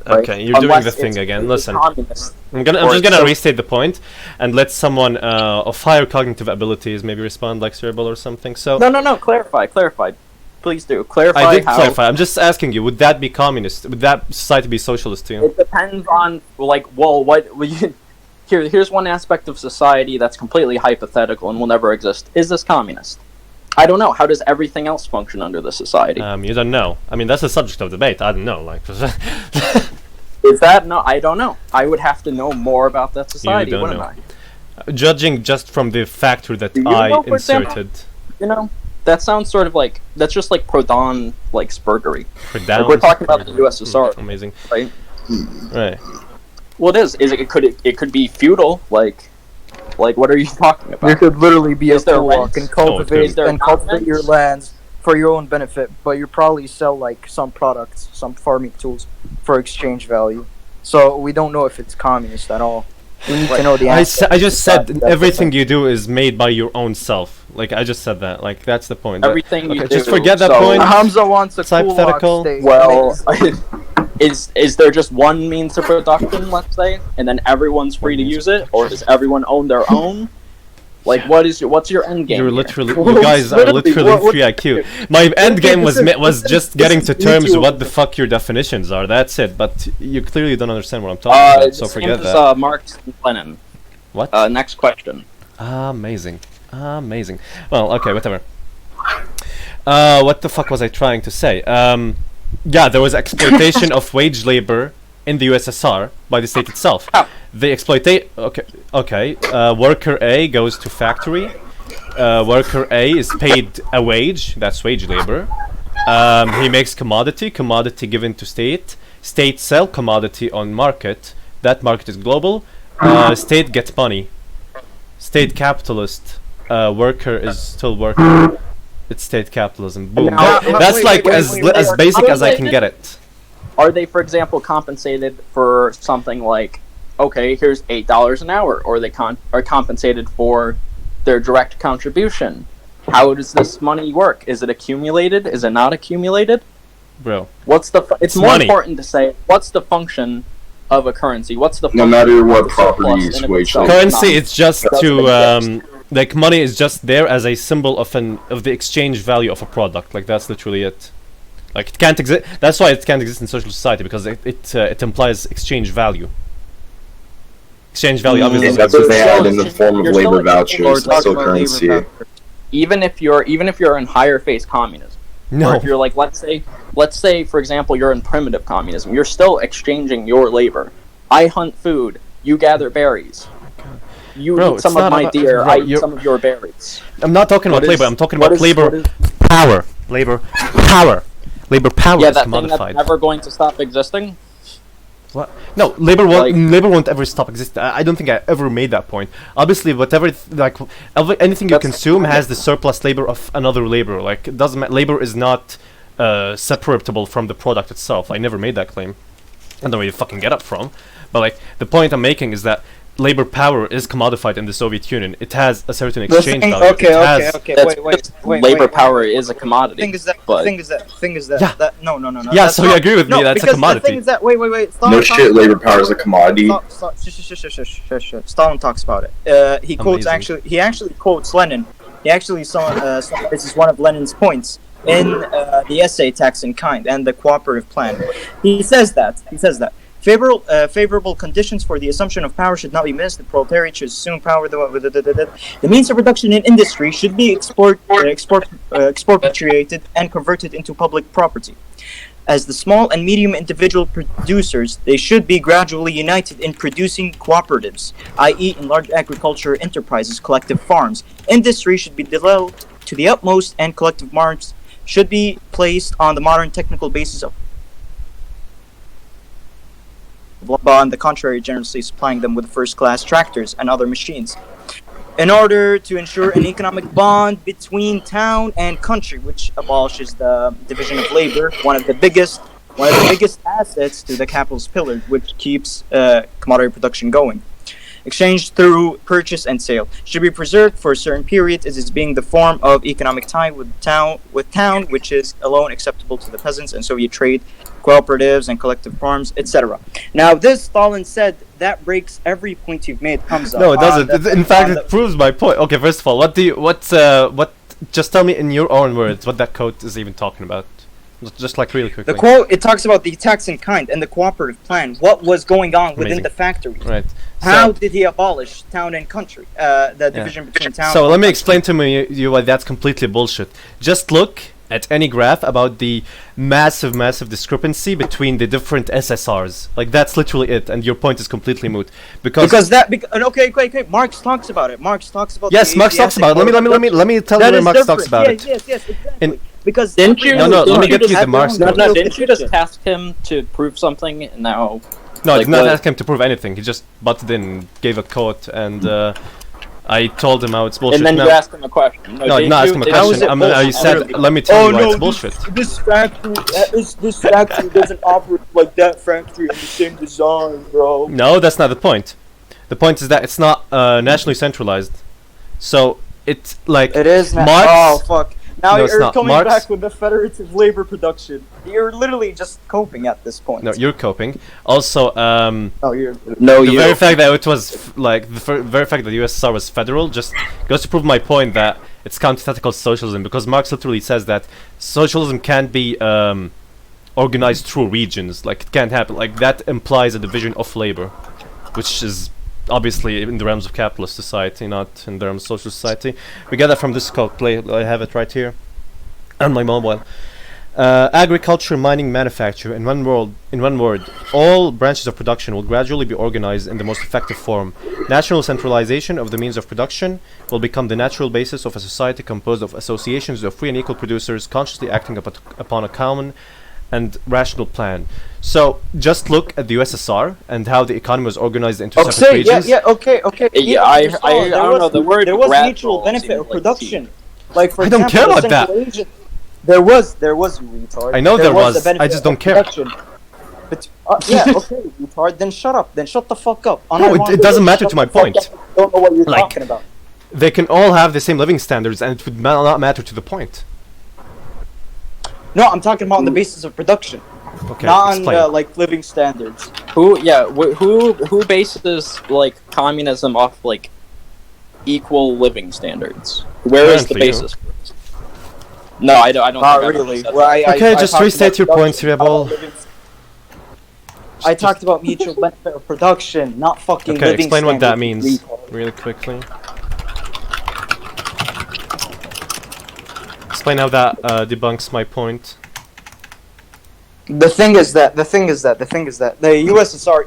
god. Okay, you're doing the thing again. Listen, I'm just gonna restate the point and let someone of higher cognitive abilities maybe respond, like Syriabol or something. So. No. Clarify. Please do clarify. I did clarify. I'm just asking you: would that be communist? Would that society be socialist to you? It depends on, like, well, here's one aspect of society that's completely hypothetical and will never exist. Is this communist? I don't know. How does everything else function under the society? You don't know. I mean, that's a subject of debate. I don't know. Like, is that no? I don't know. I would have to know more about that society. Wouldn't I? Judging just from the factor that I inserted. That sounds sort of like, that's just like Proudhon, like, spurgery. Like, we're talking about the USSR. Amazing. Right? Right. Well, it could be feudal, like, what are you talking about? There could literally be a co-op and cultivate your lands for your own benefit, but you probably sell, like, some products, some farming tools for exchange value. So we don't know if it's communist at all. We need to know the answer. I just said everything you do is made by your own self. Like, I just said that. Like, that's the point. Everything you do. Just forget that point. Hamza wants a hypothetical. Well, is there just one means of production, let's say, and then everyone's free to use it, or does everyone own their own? Like, what's your end game? You guys are literally 3 IQ. My end game was just getting to terms what the fuck your definitions are. That's it. But you clearly don't understand what I'm talking about. So forget that. Marx and Lenin. What? Next question. Amazing. Well, okay, whatever. What the fuck was I trying to say? Yeah, there was exploitation of wage labor in the USSR by the state itself. They exploitate. Okay. Worker A goes to factory. Worker A is paid a wage. That's wage labor. He makes commodity given to state. State sell commodity on market. That market is global. State gets money. State capitalist. Worker is still worker. It's state capitalism. Boom. That's like as basic as I can get it. Are they, for example, compensated for something like, okay, here's $8 an hour, or they are compensated for their direct contribution? How does this money work? Is it accumulated? Is it not accumulated? Bro, it's more money. Important to say what's the function of a currency? What's the No function matter of what the surplus properties in of wage itself? Currency is just Doesn't to exist. like money is just there as a symbol of the exchange value of a product. Like that's literally it. Like it can't exist. That's why it can't exist in social society, because it implies exchange value. Exchange value obviously. That's what they had in the You're form of still labor in- vouchers, Or it's talking still about labor currency. vouchers. Even if you're in higher phase communism, or No. if you're like, let's say for example you're in primitive communism, you're still exchanging your labor. I hunt food, you gather berries. You Bro, eat it's some of not my about- deer, bro, I eat you're- some of your berries. I'm not talking about What labor. is- I'm talking what about is- labor what is- power. Labor power. Labor power Yeah, is that thing that's commodified. never going to stop existing. What? No, labor Like- labor won't ever stop existing. I don't think I ever made that point. Obviously, whatever anything you That's- consume has the surplus labor of another labor. Like it doesn't matter. Labor is not separable from the product itself. I never made that claim. I don't know where you fucking get it from. But like the point I'm making is that labor power is commodified in the Soviet Union. It has a certain exchange value. Okay, It okay, has- okay. That's Wait. labor power is a commodity. Thing is that. but Thing is that. Yeah. No. Yeah, that's so you not- agree with me, no, that's a because commodity. The thing is that. Wait. No shit, labor power is a commodity. Shush. Stalin talks about it. He quotes Amazing. He actually quotes Lenin. He actually this is one of Lenin's points in the essay "Tax in Kind" and the Cooperative Plan. He says that. Favorable conditions for the assumption of power should not be missed. The proletariat should assume power. The means of production in industry should be expropriated and converted into public property. As the small and medium individual producers, they should be gradually united in producing cooperatives, i.e. in large agriculture enterprises, collective farms. Industry should be developed to the utmost, and collective farms should be placed on the modern technical basis of on the contrary, generously supplying them with first-class tractors and other machines, in order to ensure an economic bond between town and country, which abolishes the division of labor, one of the biggest assets to the capitalist pillar, which keeps commodity production going. Exchange through purchase and sale should be preserved for a certain period, as being the form of economic tie with town, which is alone acceptable to the peasants and Soviet trade, cooperatives and collective farms, etc. Now, this Stalin said that breaks every point you've made, Hamza. No, it doesn't. In fact, it proves my point. Okay, first of all, what? Just tell me in your own words what that quote is even talking about. Just like really quickly. The quote, it talks about the tax in kind and the cooperative plan. What was going on within Amazing. the factory? Right. How did he abolish town and country? The division between town. So and let me country. explain to you why that's completely bullshit. Just look at any graph about the massive discrepancy between the different SSRs. Like that's literally it, and your point is completely moot. Okay. Marx talks about it. Marx talks about. Yes, Marx talks about it. Let me tell you where Marx talks about it. Yes, exactly. Because Didn't you? let me get just you the Marx No, quote. didn't you just task him to prove something? And now, No, I like, did not what- ask him to prove anything. He just butted in, gave a quote, and I told him how it's bullshit. and then No, you asked him a question. no, I did not ask him a How is question. it I bullshit? said, let me tell you why it's bullshit. This factory doesn't operate like that factory in the same design, bro. No, that's not the point. The point is that it's not nationally centralized. So it's like It is not. Marx. Oh fuck! Now No, it's you're not. coming Marx- back with the federative labor production. You're literally just coping at this point. No, you're coping. Also, Oh, you're. No, the you. very fact that it was very fact that the USSR was federal just goes to prove my point that it's antithetical to socialism, because Marx literally says that socialism can't be organized through regions. Like it can't happen. Like that implies a division of labor, which is obviously in the realms of capitalist society, not in the realms of social society. We get that from this quote. I have it right here on my mobile. Agriculture, mining, manufacture. In one word, all branches of production will gradually be organized in the most effective form. National centralization of the means of production will become the natural basis of a society composed of associations of free and equal producers consciously acting upon a common and rational plan. So just look at the USSR and how the economy was organized into separate regions. Okay. Yeah, I don't know, the word There was gradual mutual benefit seems of like production. Like for I don't example, care about the that. Central Asian- There was you retard. I know there was, a benefit I just don't of care. production. But yeah, okay, retard. Then shut up. Then shut the fuck up. No, it doesn't matter to my point. Don't know what you're Like- talking about. They can all have the same living standards, and it would not matter to the point. No, I'm talking about on the basis of production. Okay, not on explain. like living standards. Who bases like communism off like equal living standards? Where is the Apparently you. basis for this? No, I don't. Not think I've really. ever said Well, that. Okay, I just talked restate about your point, production, Syriabol. not living- I talked about mutual benefit of production, not fucking Okay, living explain what that standards, means retard. really quickly. Explain how that debunks my point. The thing is that the USSR,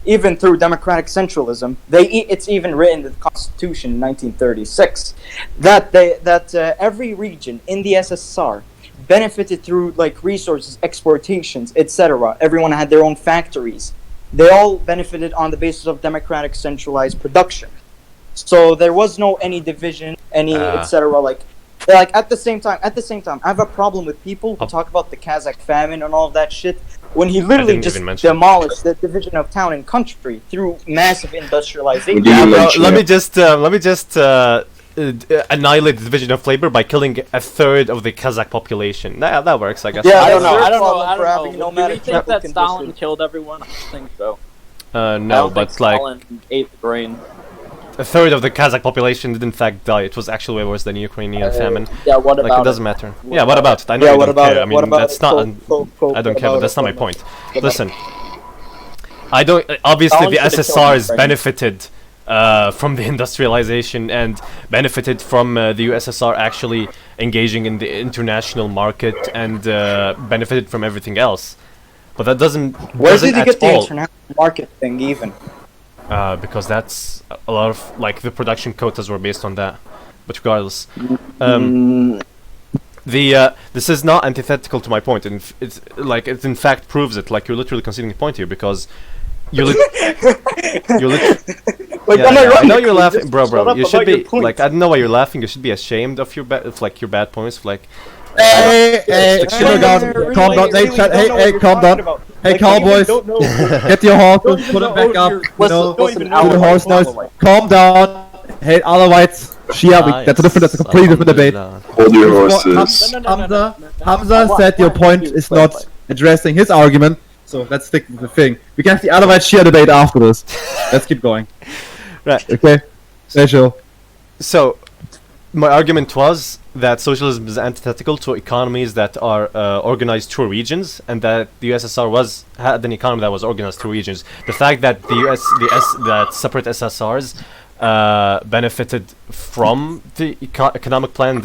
even through democratic centralism, it's even written in the Constitution in 1936 that every region in the SSR benefited through like resources, exportations, etc. Everyone had their own factories. They all benefited on the basis of democratic centralized production. So there was no any division, etc. Like at the same time, I have a problem with people who talk about the Kazakh famine and all of that shit when he literally just demolished the division of town and country through massive industrialization. Yeah, bro, let me just annihilate the division of labor by killing a third of the Kazakh population. That works, I guess. Yeah, I don't know. having Do you think that Stalin killed everyone? I don't think so. No, but like Stalin ate the brain. a third of the Kazakh population did in fact die. It was actually way worse than Ukrainian famine. Yeah, what Like about it doesn't it? matter. Yeah, what about it? I know Yeah, you what don't about care. it? I mean, What about that's it? not. Quote, I don't care, but that's not my point. Listen, I don't. Stalin Obviously, the should've killed SSRs him, right? benefited from the industrialization and benefited from the USSR actually engaging in the international market and benefited from everything else. But that doesn't. Where doesn't did you at get the all, international market thing even? because that's a lot of like the production quotas were based on that. But regardless, this is not antithetical to my point, and it's like it in fact proves it. Like you're literally conceding the point here because you're I know you're laughing, bro. You should be like I don't know why you're laughing. You should be ashamed of your your bad points. Like Hey, calm down. Hey, calm down. Hey, cowboys, get your horses, put them back up. You know, do the horse noise. Calm down. Hey, Alawites, Shia, that's a completely different debate. Hold your horses. Hamza said your point is not addressing his argument, so let's stick with the thing. We can have the Alawite Shia debate after this. Let's keep going. Right. Okay. Special. So, my argument was that socialism is antithetical to economies that are organized through regions, and that the USSR had an economy that was organized through regions. The fact that that separate SSRs benefited from the economic plan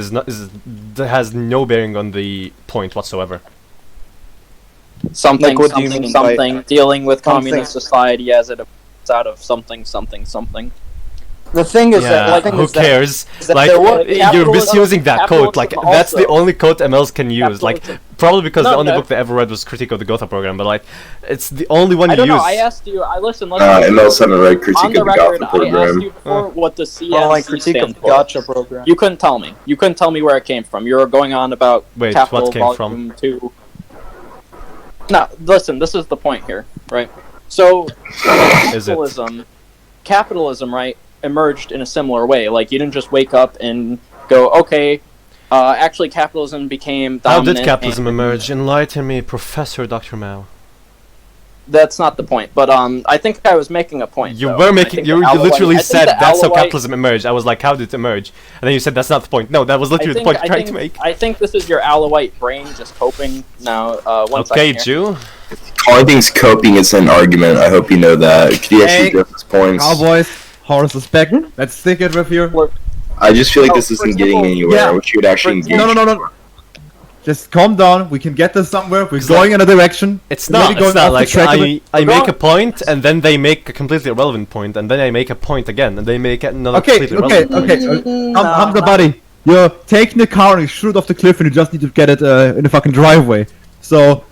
has no bearing on the point whatsoever. Something dealing with Something. communist society as it out of something. The thing is Yeah, who cares? Like, you're misusing that quote. Like, that's the only quote MLs can use. Like, probably because the only book they ever read was Critique of the Gotha program. But like, it's the only one you use. I don't know. I asked you. Listen. MLs haven't read Critique On the of the record, Gotha I asked program. you before what the CNC like critique of stands the for. Gotcha program. You couldn't tell me. You couldn't tell me where it came from. You were going on about Wait, Capital what came Volume 2. No, listen. This is the point here, right? So, capitalism, right, emerged in a similar way. Like, you didn't just wake up and go, okay, actually capitalism became dominant. How did capitalism emerge? Enlighten me, Professor Dr. Mao. That's not the point, but I think I was making a point. You though. were making. You literally said that's how Alawite- capitalism emerged. I was like, how did it emerge? And then you said that's not the point. No, that was literally the point you're trying to make. I think this is your Alawite brain just coping now. Okay, Jew. Calling things coping is an argument. I hope you know that. Could you actually address his points? Cowboys, horses back. Let's stick it with here. I just feel like this isn't getting anywhere. I wish you would actually engage. No. Just calm down. We can get this somewhere. We're going in a direction. It's not like I make a point and then they make a completely irrelevant point and then I make a point again and they make another completely irrelevant point. Hamza buddy, you're taking the car and you shoot it off the cliff and you just need to get it in the fucking driveway. So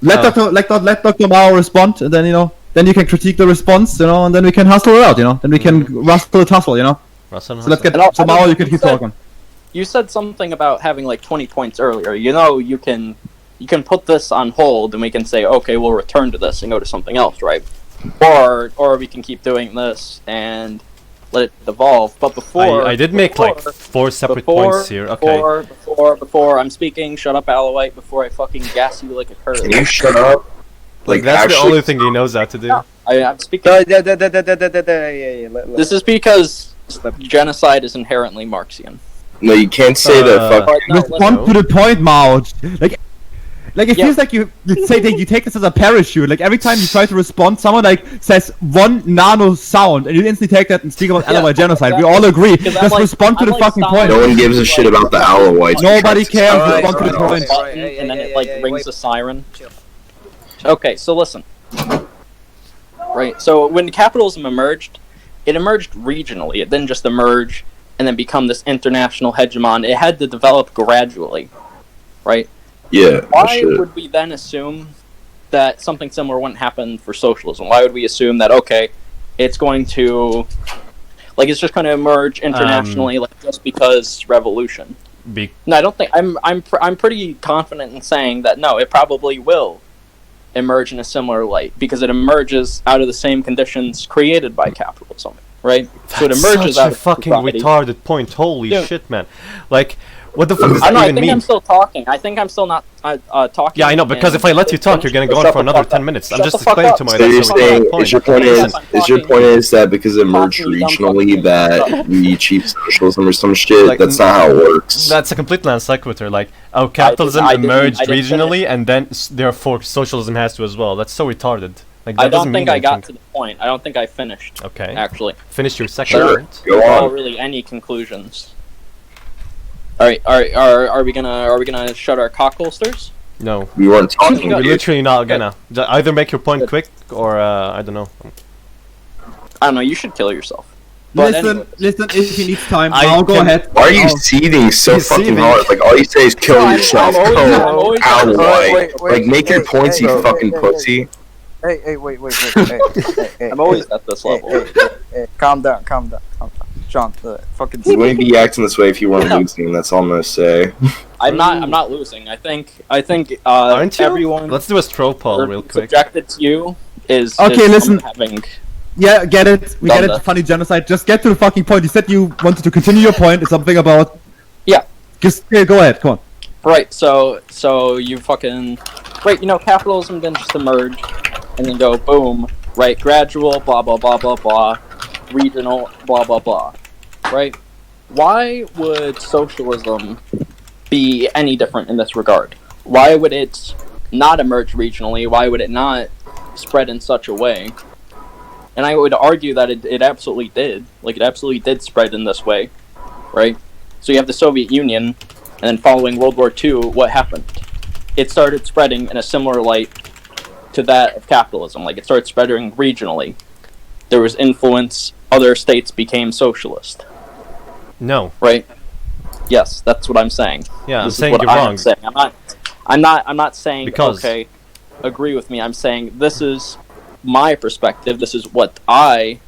let Dr. Mao respond and then then you can critique the response, and then we can hustle it out, then we can rustle the tussle, So let's get to Mao. You can keep talking. You said something about having like 20 points earlier. You can put this on hold and we can say, okay, we'll return to this and go to something else, right? Or we can keep doing this and let it evolve. But before I did make like 4 separate points here. Okay. Before I'm speaking, shut up, Alawite, before I fucking gas you like a curd. Can you shut up? Like that's the only thing he knows how to do. I'm speaking. This is because genocide is inherently Marxian. No, you can't say that. Fuck. Respond to the point, Mao. Like it feels like you say that you take this as a parachute. Like every time you try to respond, someone like says one nano sound, and you instantly take that and speak about Alawite genocide. We all agree. Just respond to the fucking point. No one gives a shit about the Alawites. Nobody cares. Respond to the point. And then it like rings a siren. Okay, so listen. Right, so when capitalism emerged, it emerged regionally. It didn't just emerge and then become this international hegemon. It had to develop gradually, right? Yeah. Why would we then assume that something similar wouldn't happen for socialism? Why would we assume that, okay, it's going to, like, it's just going to emerge internationally, like, just because revolution? No, I don't think, I'm pretty confident in saying that, no, it probably will emerge in a similar light, because it emerges out of the same conditions created by capitalism, right? So it emerges out of fucking society. retarded point. Holy shit, man! Like, what the fuck does that I even think mean? I'm still talking. I think I'm still not talking. Yeah, I know, because if I let you talk, you're gonna go on for another 10 minutes. I'm just explaining to my So you're saying, your point is that because it emerged regionally that we achieved socialism or some shit? Like, that's not how it works. That's a complete non sequitur. Like, oh, capitalism emerged regionally, and then therefore socialism has to as well. That's so retarded. Like, that I don't doesn't think mean I got anything. to the point. I don't think I finished. Okay. Actually. Finish your second point. Go on. Really, any conclusions? All right. Are we gonna shut our cock holsters? No. We weren't talking. We're literally not gonna. Either make your point quick, or I don't know. I don't know. You should kill yourself. But Listen, if you need time, I go can- ahead. Why are you seething so He's fucking seething. hard? Like, all you say is kill yourself. I'm always Alawite. Like, make your points, you fucking pussy. Hey, wait. I'm always at this level. Hey, calm down. John, fucking. You wouldn't be acting this way if you weren't losing. That's all I'm gonna say. I'm not losing. I think Aren't you? everyone Let's do a straw poll real quick. subjected to you is Okay, is listen. having. Yeah, get it. We Done get it. that. Funny genocide. Just get to the fucking point. You said you wanted to continue your point. It's something about. Yeah. Just go ahead. Come on. Right, so you fucking... Right, capitalism didn't just emerge and then go boom, right, gradual, blah, blah, blah, blah, blah, regional, blah, blah, blah, right? Why would socialism be any different in this regard? Why would it not emerge regionally? Why would it not spread in such a way? And I would argue that it absolutely did. Like, it absolutely did spread in this way, right? So you have the Soviet Union, and then following World War II, what happened? It started spreading in a similar light to that of capitalism. Like, it started spreading regionally. There was influence. Other states became socialist. No. Right? Yes, that's what I'm saying. Yeah, I'm This is saying what you're I wrong. am saying. I'm not saying, Because- okay, agree with me. I'm saying this is my perspective. This is what I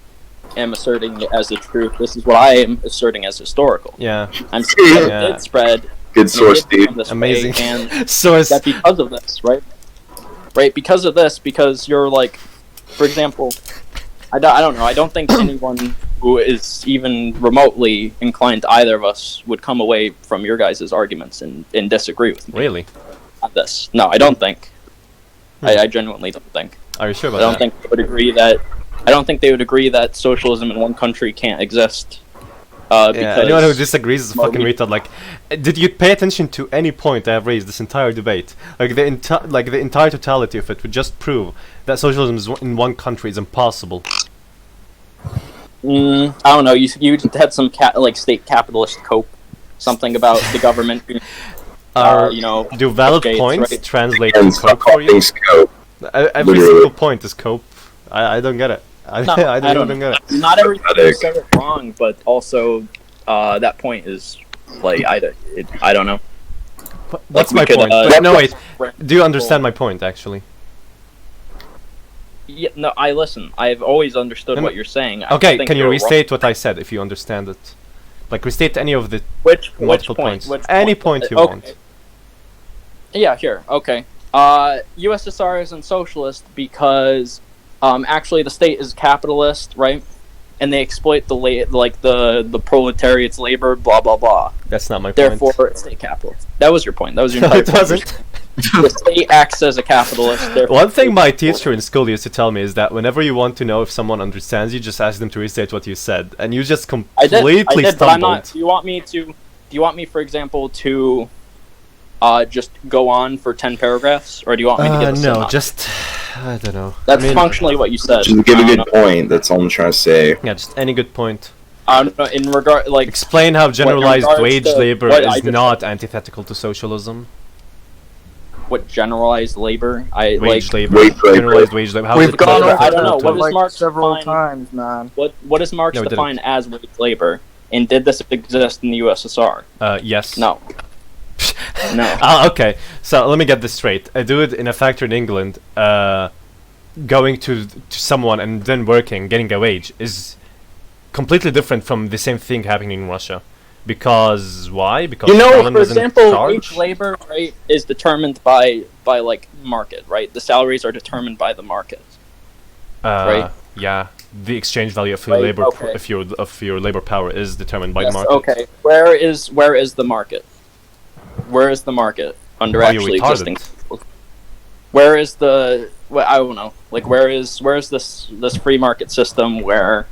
am asserting as the truth. This is what I am asserting as historical. Yeah. I'm saying that Yeah. it did spread. Good source, it did become dude. this Amazing. way, and Source. that because of this, right? Right, because of this, because you're like, for example, I don't know, I don't think anyone who is even remotely inclined to either of us would come away from your guys' arguments and disagree with me Really? on this. No, I don't think. I genuinely don't think. Are you sure about I don't that? think they would agree that. I don't think they would agree that socialism in one country can't exist. Yeah, Because anyone who disagrees is a fucking retard. Like, did you pay attention to any point I have raised this entire debate? Like the entire totality of it would just prove that socialism in one country is impossible. I don't know. You had some state capitalist cope, something about the government. Do valid Gates, points right? translate And to stop cope for you? calling scope. Every Literally. single point is cope. I don't get it. I don't get it. Not everything you Pathetic. said is wrong, but also that point is like I don't know. That's we my could, point. But no, wait. Do you understand my point, actually? Yeah, no, I listen. I've always understood what you're saying. I Okay, think can you you're restate what I said if you understand it? Like, restate any of the Which multiple point? points. Which Any point you Okay. want. Yeah, here. Okay. USSR isn't socialist because actually the state is capitalist, right? and they exploit the proletariat's labor, blah blah blah. That's not my point. Therefore, it's state capitalist. That was your point. That was your entire It wasn't. The state acts as a capitalist. One thing my teacher in school used to tell me is that whenever you want to know if someone understands you, just ask them to restate what you said, and you just completely I did, stumbled. but I'm not. Do you want me, for example, to just go on for 10 paragraphs, or do you want me to give a no, synopsis? just I don't know. That's functionally what you said. Just give a good point. That's all I'm trying to say. Yeah, just any good point. In regard, like, explain how generalized regards wage to labor what I is just not antithetical to socialism. what generalized labor? Wage labor. Wage labor. Generalized wage labor. How is We've it gone over I don't know. that What does like Marx several define? times, man. What does Marx No, we define as wage labor? And did this exist in the USSR? Yes. No. No. Okay, so let me get this straight. A dude in a factory in England, going to someone and then working, getting a wage, is completely different from the same thing happening in Russia. Because why? Because Stalin for was in example, charge? wage labor rate is determined by like market, right? The salaries are determined by the market. Right. Yeah, the exchange value of your Right, labor, okay. of your labor power is determined by Yes, market. okay. Where is the market? Where is the market under Are you actually retarded? existing? Where is the? Well, I don't know. Like, where is this free market system where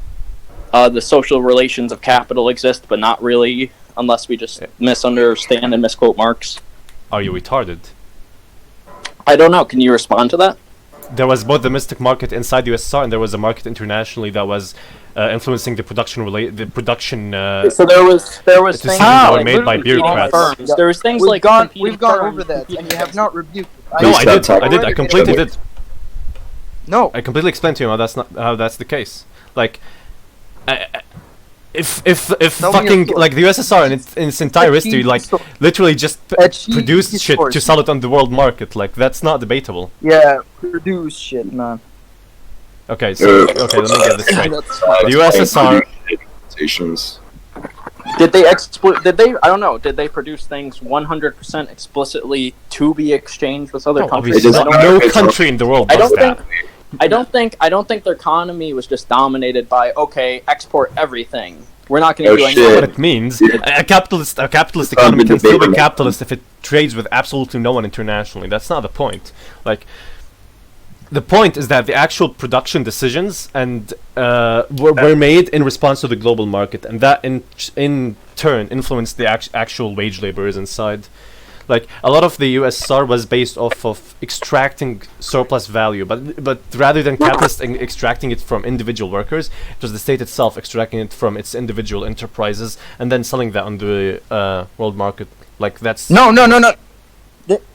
the social relations of capital exist, but not really, unless we just misunderstand and misquote Marx? Are you retarded? I don't know. Can you respond to that? There was both the domestic market inside the USSR and there was a market internationally that was influencing the production. So there was things decisions that were made by competing bureaucrats. firms. There was things We've gone competing over firms, that, and you have not rebuked it. No, Please stop I did. I talking. completely did. No. I completely explained to you how that's the case. Like, if Tell me fucking your like the USSR in its entire history, like literally just produced shit to sell it on the world market, like that's not debatable. Yeah, produce shit, man. Okay, so okay, let me get this straight. The USSR. Did they exploit? Did they? I don't know. Did they produce things 100% explicitly to be exchanged with other No, countries? obviously no country in the world does that. I don't think their economy was just dominated by export everything. We're not going to do anything. What it means. A capitalist economy can still be capitalist if it trades with absolutely no one internationally. That's not the point. Like, the point is that the actual production decisions and were made in response to the global market, and that in turn influenced the actual wage laborers inside. Like, a lot of the USSR was based off of extracting surplus value, but rather than capitalists extracting it from individual workers, it was the state itself extracting it from its individual enterprises and then selling that on the world market. Like, that's... No.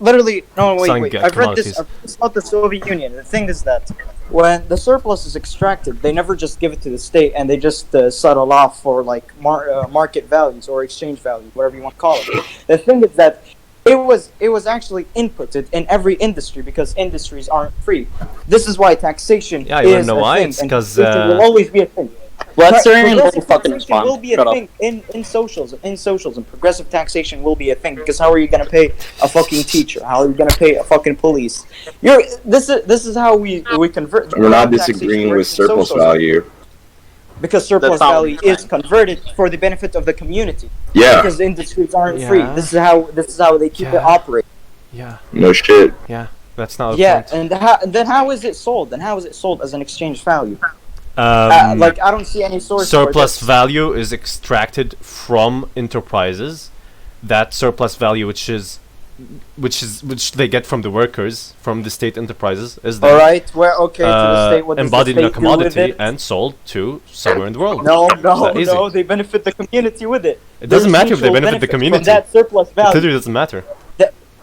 Literally, no, Selling wait. I've read this about the Soviet Union. The thing is that when the surplus is extracted, they never just give it to the state and they just settle off for like market values or exchange value, whatever you want to call it. The thing is that it was actually inputted in every industry because industries aren't free. This is why taxation Yeah, you wanna is know a why? thing, It's and 'cause, taxation will always be a thing. Let's Progressive fucking taxation will be a thing in socialism. Progressive taxation will be a thing because how are you gonna pay a fucking teacher? How are you gonna pay a fucking police? This is how we convert. We're not disagreeing with surplus value. Because surplus value is converted for the benefit of the community. Yeah. Because industries aren't free. This is how they keep it operating. Yeah. No shit. Yeah, that's not Yeah, point. and then how is it sold? Then how is it sold as an exchange value? Like, I don't see any source. surplus value is extracted from enterprises. That surplus value, which they get from the workers, from the state enterprises, is then, All right. Well, okay. To the state, what does embodied the in a state do with commodity it? and sold to somewhere in the world. No, that easy. they benefit the community with it. It doesn't There's matter if they mutual benefit the benefit from community. that surplus It value. literally doesn't matter.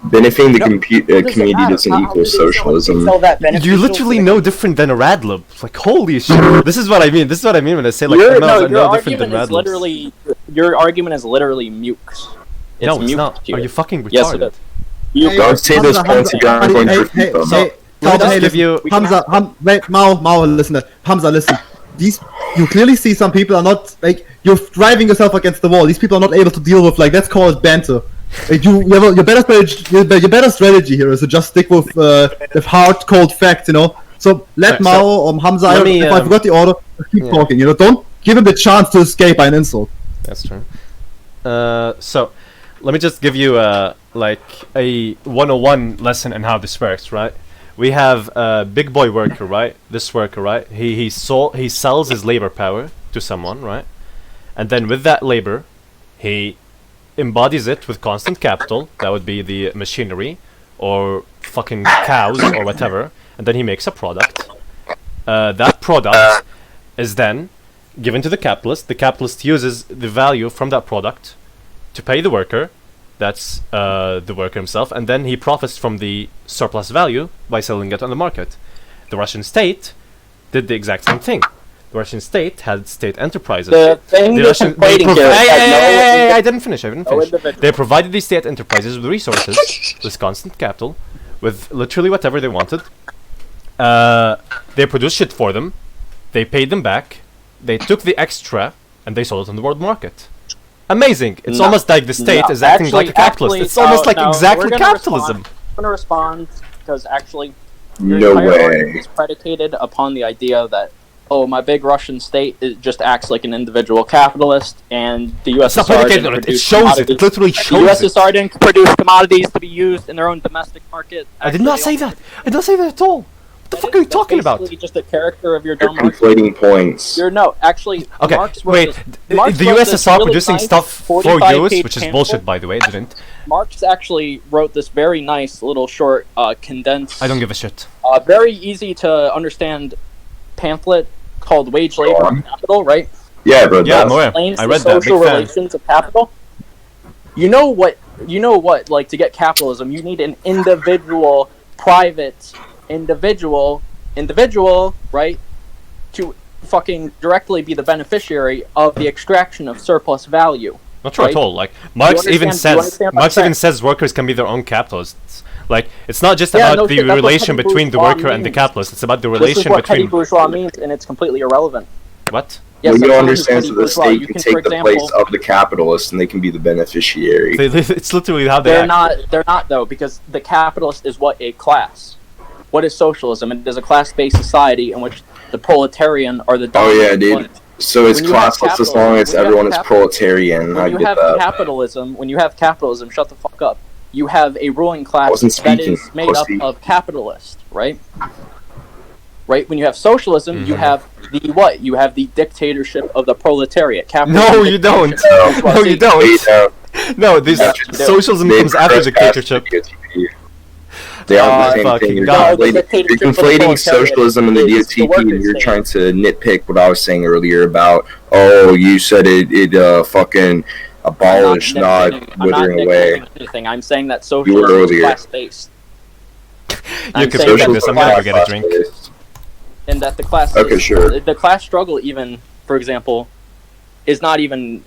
Benefiting the doesn't community matter. doesn't How equal do they socialism. sell that beneficial You're to literally the- no different than a radlib. Like, holy shit. This is what I mean. This is what I mean when I say, like, Your I'm no different than argument is radlibs. literally mukes. No, it's mute not. to Are you fucking retarded? Yes, it is. Don't say those points again. I'm going to repeat them. Wait, Mao, listen. Hamza, listen. You clearly see some people are not, like, you're driving yourself against the wall. These people are not able to deal with, like, let's call it banter. Like, your better strategy here is to just stick with hard, cold facts, you know? So let Mao or Hamza, if I forgot the order, keep talking, you know? Don't given the chance to escape by an insult. That's true. So, let me just give you like a 101 lesson in how this works, right? We have a big boy worker, right? This worker, right? He sells his labor power to someone, right? And then with that labor, he embodies it with constant capital. That would be the machinery or fucking cows or whatever. And then he makes a product. That product is then given to the capitalist. The capitalist uses the value from that product to pay the worker. That's the worker himself, and then he profits from the surplus value by selling it on the market. The Russian state did the exact same thing. The Russian state had state enterprises. The thing The you're Russian- conflating here is that I didn't finish. individual. They provided these state enterprises with resources, with constant capital, with literally whatever they wanted. They produced shit for them. They paid them back. They took the extra and they sold it on the world market. Amazing! It's No. almost like the state No. is acting like a capitalist. It's almost like exactly capitalism. I'm gonna respond because actually, your No entire way. argument is predicated upon the idea that my big Russian state just acts like an individual capitalist, and the USSR It's not predicated didn't on it. It produce shows it. commodities. It literally The shows it. USSR didn't produce commodities to be used in their own domestic market. I did not say that. I did not say that at all. What the fuck are you talking about? Basically, just a character of your You're dumb argument. conflating points. Actually, Okay, Marx wrote wait. this- Marx The wrote this USSR really producing nice stuff for 45-page use, which is pamphlet. bullshit, by the way. It didn't. Marx actually wrote this very nice little short, condensed, I don't give a shit. very easy to understand pamphlet called Wage Labor and Capital, right? Yeah, bro. Yeah, I'm that's- aware. Explains I the read that. Big social fan. relations of capital. You know what? Like, to get capitalism, you need an individual, private, individual, right? To fucking directly be the beneficiary of the extraction of surplus value. Not true Right? at all. Like Marx even understand- do you says, understand what I'm saying? workers can be their own capitalists. Like it's not just Yeah, about no the shit, that's what relation petty between the bourgeois worker and the means. capitalist. It's about the This is relation what petty between bourgeois means, and it's completely irrelevant. what? Yes, Well, you that's understand petty that the bourgeois. state You can can, take for the example, place of the capitalist and they can be the beneficiary. It's literally how they They're act. not. They're not though, because the capitalist is what a class. What is socialism? It is a class-based society in which the proletarian are the Oh dominant yeah, dude. element. So it's When you have classless as capitalism- long as when you have everyone is capital- proletarian. I When you get have that. capitalism, shut the fuck up. You have a ruling class wasn't that speaking, is made up pussy. of capitalists, right? Right. When you have socialism, you have the what? You have the dictatorship of the proletariat. Capitalism No, you don't. dictatorship. No, you don't. No, this socialism They comes after trespass dictatorship. the DOTP. They are the same fucking thing. You're God. conflating, The dictatorship you're of the conflating proletariat socialism and the is the DOTP, workers' and you're state. trying to nitpick what I was saying earlier about, oh, you said it fucking abolished, not withering away. Anything. I'm saying that You were socialism is earlier. class-based. You I'm can saying say that this. the I'm gonna go class- get a drink. and that the class Okay, sure. the class struggle, even, for example, is not even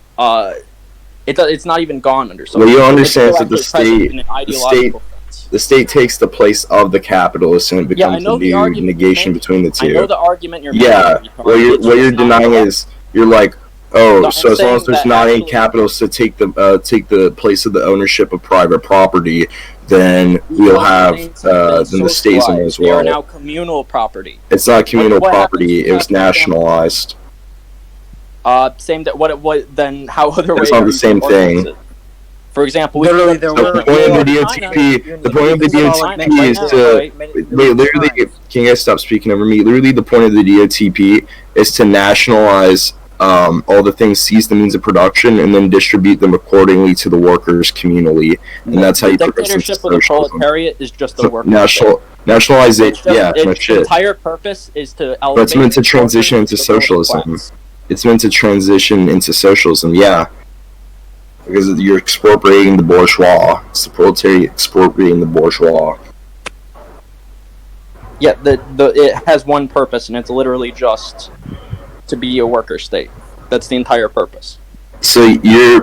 it's not even gone under Well, you socialism. understand It's that the still actually present state- in an ideological sense. The state takes the place of the capitalist, and it Yeah, I becomes know a the new argument you're negation making. between the I know two. the argument you're Yeah, making. what you're It's what you're just not denying correct. is you're like, oh, No, so I'm as long saying as there's that not any actually- capitalists to take the place of the ownership of private property, then we'll have then the statism as They are well. now communal property. It's not communal What happens property; if it was you have, for example, nationalized. Same that what then how other ways It's not are the you same gonna organize thing. it? For example, Literally, there The were point of the China, DOTP, the point of the China DOTP is right to now, right? wait. Literally, can you guys stop speaking over me? Literally, the point of the DOTP is to nationalize all the things, seize the means of production, and then distribute them accordingly to the workers communally, and that's how you the progress into dictatorship of the socialism. proletariat is just the So work. nationalization, yeah, no Its shit. entire purpose is to elevate. But it's meant to the transition workers into to the ruling socialism. class. It's meant to transition into socialism, yeah. Because you're expropriating the bourgeois. It's the proletariat expropriating the bourgeois. Yeah, it has one purpose, and it's literally just to be a worker state. That's the entire purpose. So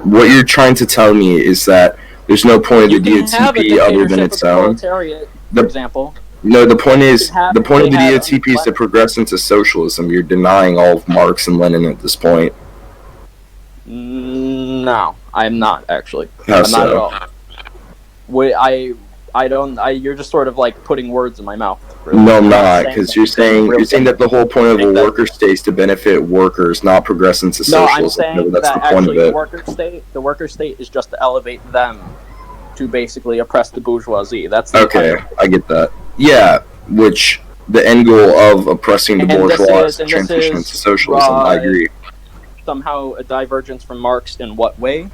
what you're trying to tell me is that there's no point of the You can have a DOTP other than dictatorship its of the own. proletariat, The- for example. No, the point is You can have- the point of the they have DOTP is to progress into socialism. You're denying all of Marx and Lenin at this point. No, I'm not actually. How I'm not at so? all. I You're just sort of like putting words in my mouth. Really. No, I'm not, because you're saying that the whole point of a worker state is to benefit workers, not progress into socialism. No, I'm saying that's that the point actually of it. the worker state is just to elevate them to basically oppress the bourgeoisie. That's the Okay, I get that. Yeah, which the end goal of oppressing the bourgeois is transition into socialism. I agree. Somehow a divergence from Marx in what way?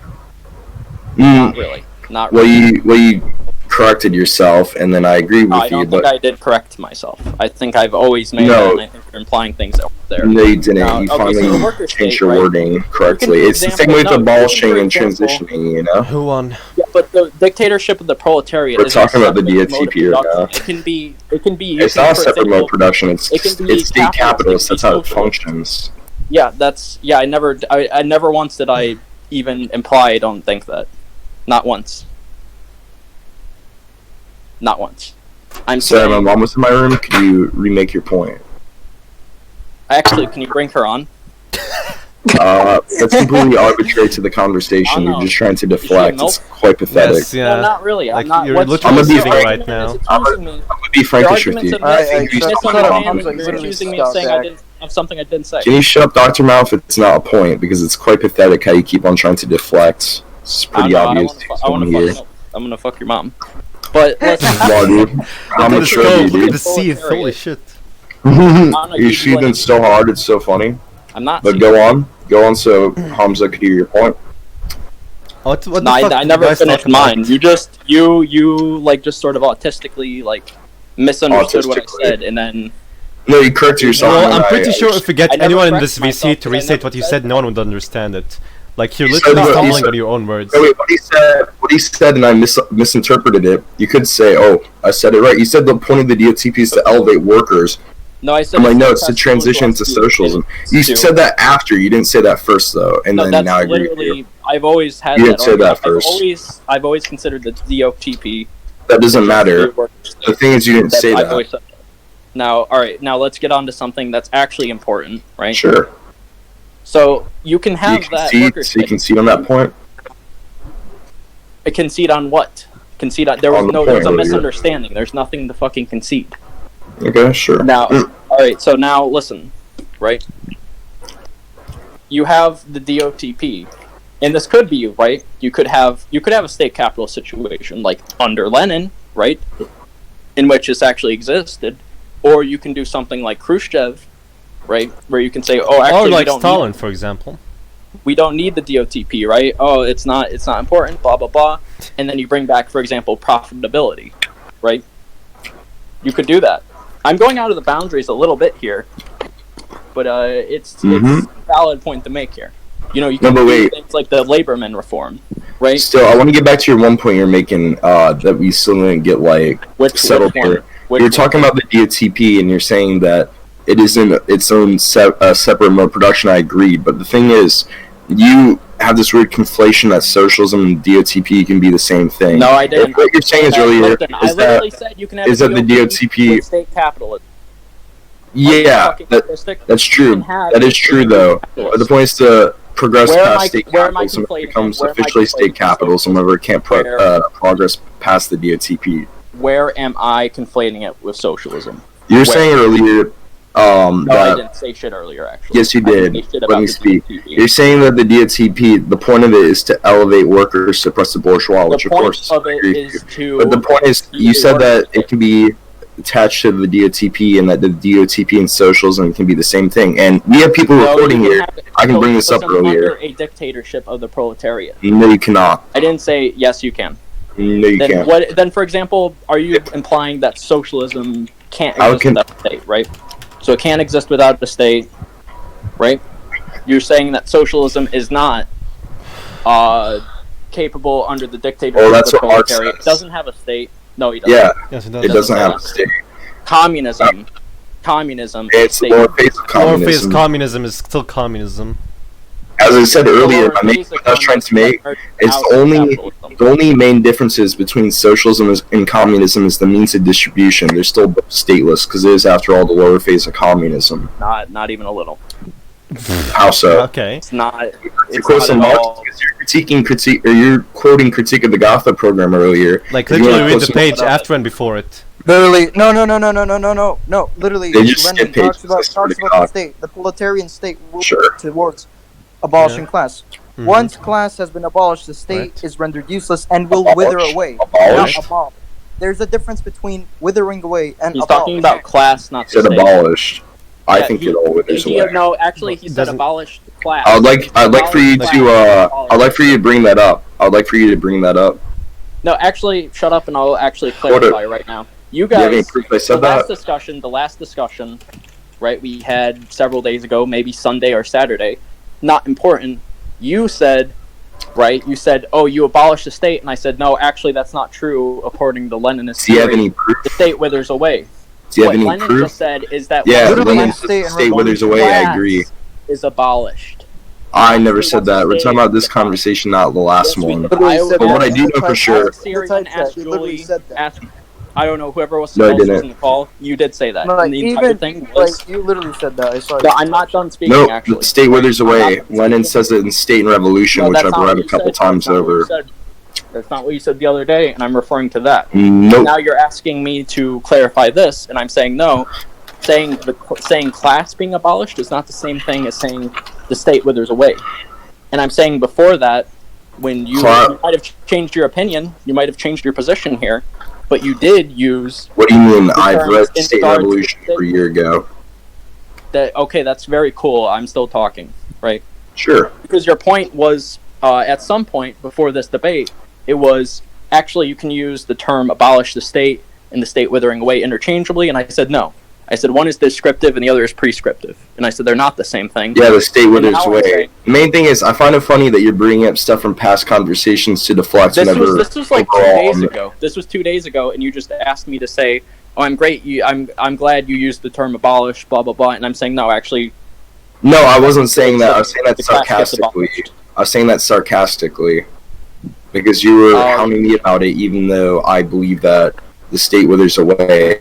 Not really. Well, you corrected yourself, and then I agree with I don't think I did correct myself. I think I've always made that, and I think you're implying things out there. No, you didn't. You finally changed your wording correctly. It's the same with abolishing and transitioning, you know? Who won? Yeah, but the dictatorship of the proletariat We're talking about the DOTP right now. It can be. It's not a separate mode of production. It's state capitalist. That's how it functions. Yeah, that's I never once did I even imply I don't think that. Not once. Not once. I'm sorry, saying, my mom was in my room. Could you remake your point? Actually, can you bring her on? That's completely arbitrary to the conversation. You're just trying to deflect. It's quite pathetic. Yes, yeah. No, not really. I'm not. You're literally sitting right now. I'm gonna be frankish with you. You're accusing me of saying I didn't of something I didn't say. Can you shut up, Dr. Mao, if it's not a point? Because it's quite pathetic how you keep on trying to deflect. It's pretty obvious to someone here. I'm gonna fuck your mom. But wow, dude. I'm a troll, dude. The seeth, holy shit. You're seething so hard, it's so funny. I'm not. But go on, so Hamza could hear your point. What the no, fuck I never finished mine. You like just sort of autistically like misunderstood what I said, and then. No, you corrected yourself. Well, I'm pretty sure if we get anyone in this VC to restate what you said, no one would understand it. Like, you're literally stumbling on your own words. Wait, what he said, and I misinterpreted it. You could say, oh, I said it right. You said the point of the DOTP is to elevate workers. No, I said. I'm like, no, it's to transition to socialism. You said that after. You didn't say that first, though. And no, then now I agree with you. I've always had you didn't say that first. I've always considered the DOTP. That doesn't matter. The thing is, you didn't say that. Now, alright, now let's get on to something that's actually important, right? Sure. So, you can have that worker so you concede on that point? Concede on what? Concede on... There's a misunderstanding. There's nothing to fucking concede. Okay, sure. Now, alright, so now, listen, right? You have the DOTP, and this could be you, right? You could have a state capitalist situation, like under Lenin, right? In which this actually existed. Or you can do something like Khrushchev, right? Where you can say, oh, actually, or like Stalin, for example. We don't need the DOTP, right? Oh, it's not important, blah, blah, blah. And then you bring back, for example, profitability, right? You could do that. I'm going out of the boundaries a little bit here, but it's a valid point to make here. You know, you can do things like the laborman reform, right? Still, I want to get back to your one point you're making that we still didn't get, settled here. You're talking about the DOTP, and you're saying that it isn't its own separate mode of production. I agreed, but the thing is, you have this weird conflation that socialism and DOTP can be the same thing. No, I didn't. What you're saying is earlier is that the DOTP state capitalism. Yeah, that's true. That is true, though. But the point is to progress past state capitalism. It becomes officially state capitalism whenever it can't progress past the DOTP. Where am I conflating it with socialism? You were saying earlier no, I didn't say shit earlier, actually. Yes, you did. Let me speak. You're saying that the DOTP, the point of it is to elevate workers, suppress the bourgeois, which of course I agree with you. But the point is, you said that it can be attached to the DOTP and that the DOTP and socialism can be the same thing. And we have people reporting here. I can bring this up earlier. Under a dictatorship of the proletariat. No, you cannot. I didn't say yes, you can. No, you can't. Then, for example, are you implying that socialism can't exist without a state, right? So it can't exist without a state, right? You're saying that socialism is not capable under the dictatorship of the proletariat. It doesn't have a state. No, it doesn't. Yeah, yes, it doesn't have a state. Communism. It's the lower phase of communism. Lower phase communism is still communism. As I said earlier, I was trying to make it's the only main differences between socialism and communism is the means of distribution. They're still both stateless because it is, after all, the lower phase of communism. Not even a little. How so? Okay. It's not. It's close to Marx because you're quoting Critique of the Gotha program earlier. Like If you literally wanna read the close page after and before it. Literally, no. Literally, They just when skip it pages, I talks swear about to the God. state, the proletarian state moves Sure. towards abolishing Yeah. class. Mhm. Once class has been abolished, the state Right. is rendered useless and will Abolished? wither away. Abolished? Not abolish. There's a difference between withering away and He's abolish. talking about class, not Said the state. abolished. I Yeah, think he- it all withers away. No, actually, he said Doesn't- abolish the class. I'd like for you Abolish to class. I'd like for you to bring that up. I'd like for you to bring that up. No, actually, shut up and I'll actually clarify right now. You Do you have any guys, proof I the said last that? discussion, right, we had several days ago, maybe Sunday or Saturday, not important. You said, right, oh, you abolished the state, and I said, no, actually, that's not true, according to Leninist Do you have theory. any proof? The state withers away. Do you have What any Lenin proof? just said is that Yeah, once Lenin class says the state withers away. I agree. is abolished. I never said that. We're talking about this conversation, not the last Yes, we one. did. But what I do know for sure. Syrian asked Julie, asked, I don't know, whoever was No, I else was didn't. in the call, you did say that. No, like, and the entire even thing was... like you literally said that. I saw. No, I'm not done speaking, No, actually. the state withers I'm away. not done Lenin speaking. says it in State and Revolution, No, which that's I've not read what a you couple said. times That's not what you over. said. That's not what you said the other day, and I'm referring to that. Nope. Now you're asking me to clarify this, and I'm saying no. Saying class being abolished is not the same thing as saying the state withers away. And I'm saying before that, when you might have changed your opinion, you might have changed your position here, but you did use... What do you mean? the I've terms read in State and regards to Revolution the a year ago. That, okay, that's very cool. I'm still talking, right? Sure. Because your point was, at some point before this debate, it was, actually you can use the term abolish the state and the state withering away interchangeably, and I said no. I said one is descriptive and the other is prescriptive. And I said they're not the same thing. Yeah, the state And withers now I'm away. saying- The main thing is, I find it funny that you're bringing up stuff from past conversations to deflect This whenever was like 2 overall- days ago. This was 2 days ago, and you just asked me to say, "Oh, I'm great. I'm glad you used the term abolish, blah blah blah." And I'm saying no, actually. No, I wasn't saying that. I was saying that The class gets sarcastically. abolished. I was saying that sarcastically. Because you were hounding me about it, even though I believe that the state withers away.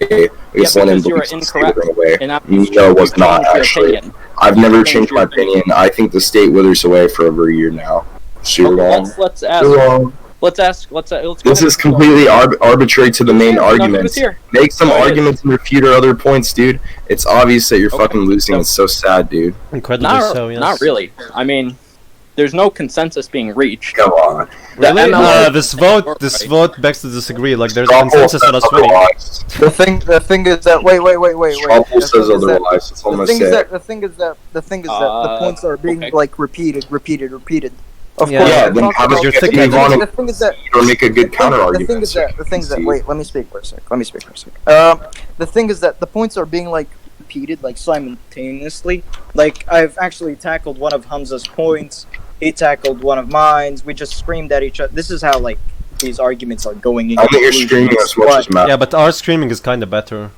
Because Lenin because you were believes the state incorrect. withering away. And that No, means it was you not, changed your actually. opinion. I've never You changed my your opinion. I think the state withers away for over a year now. So you're wrong. Let's ask. You're wrong. Let's go This ahead is and- completely arbitrary to the main No, he was arguments. here. Make some No, he is. arguments and refute our other points, dude. It's obvious that you're fucking losing. It's so sad, dude. Incredibly Not, so, yes. not really. I mean, there's no consensus being reached. Come on. Really? MLA This vote begs to disagree. Like, there's a Straw poll consensus says on us winning. otherwise. The thing is that wait. Straw poll The says thing is that- otherwise. That's all I'm The gonna thing is say. that the thing is that the points are being okay. like repeated. Of Yeah. course, Yeah, we're then talking how does about- your thick thick head- on the thing is that or make a good counter the argument? thing is that wait, let me speak for a sec. The thing is that the points are being like repeated like simultaneously. Like I've actually tackled one of Hamza's points. He tackled one of mine. We just screamed at each other. This is how like these arguments are going in. I think you're screaming as much as Matt. Yeah, but our screaming is kind of better.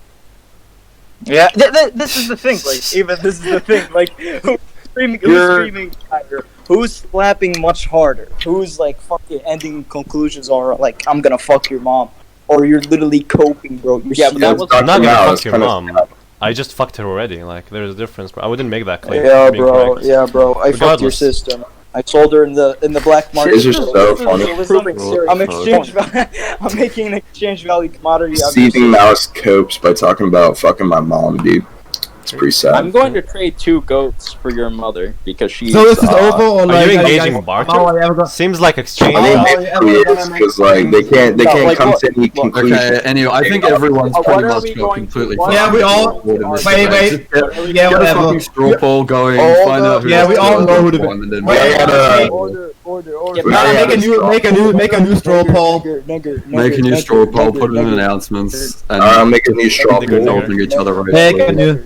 Yeah, this is the thing. Like even this is the thing. Like who's screaming higher? Who's slapping much harder? Who's like fucking ending conclusions or like I'm gonna fuck your mom, or you're literally coping, bro. You're Yeah, but that was I'm not Dr. Mao gonna is fuck your kinda mom. sad. I just fucked her already. Like, there's a difference, bro. I wouldn't make that claim. Yeah, being bro. correct. Yeah, bro. I fucked your Regardless. sister. I sold her in the black market. These are so funny. I'm making an exchange value commodity. Deceiving Mouse copes by talking about fucking my mom, dude. It's pretty sad. I'm going to trade 2 goats for your mother because she's. So is this over or Are like? you I- engaging I- barter? How I ever got- Seems like exchange. I mean, Oh, maybe yeah, it is because like they can't like, come what- to any conclusion. Okay, anyway, I think everyone's What pretty are much we got going completely to- what- Yeah, we all- bored in this wait, debate. wait. Just Yeah, get a whatever. fucking straw poll going, All find out who yeah, we has all the know who the- one, and then Wait, make Order. Yeah, Nah, make a new straw poll. a new straw poll, put it in announcements, and I'll make a new straw Nigger, poll. nigger. holding each other right. Make a new.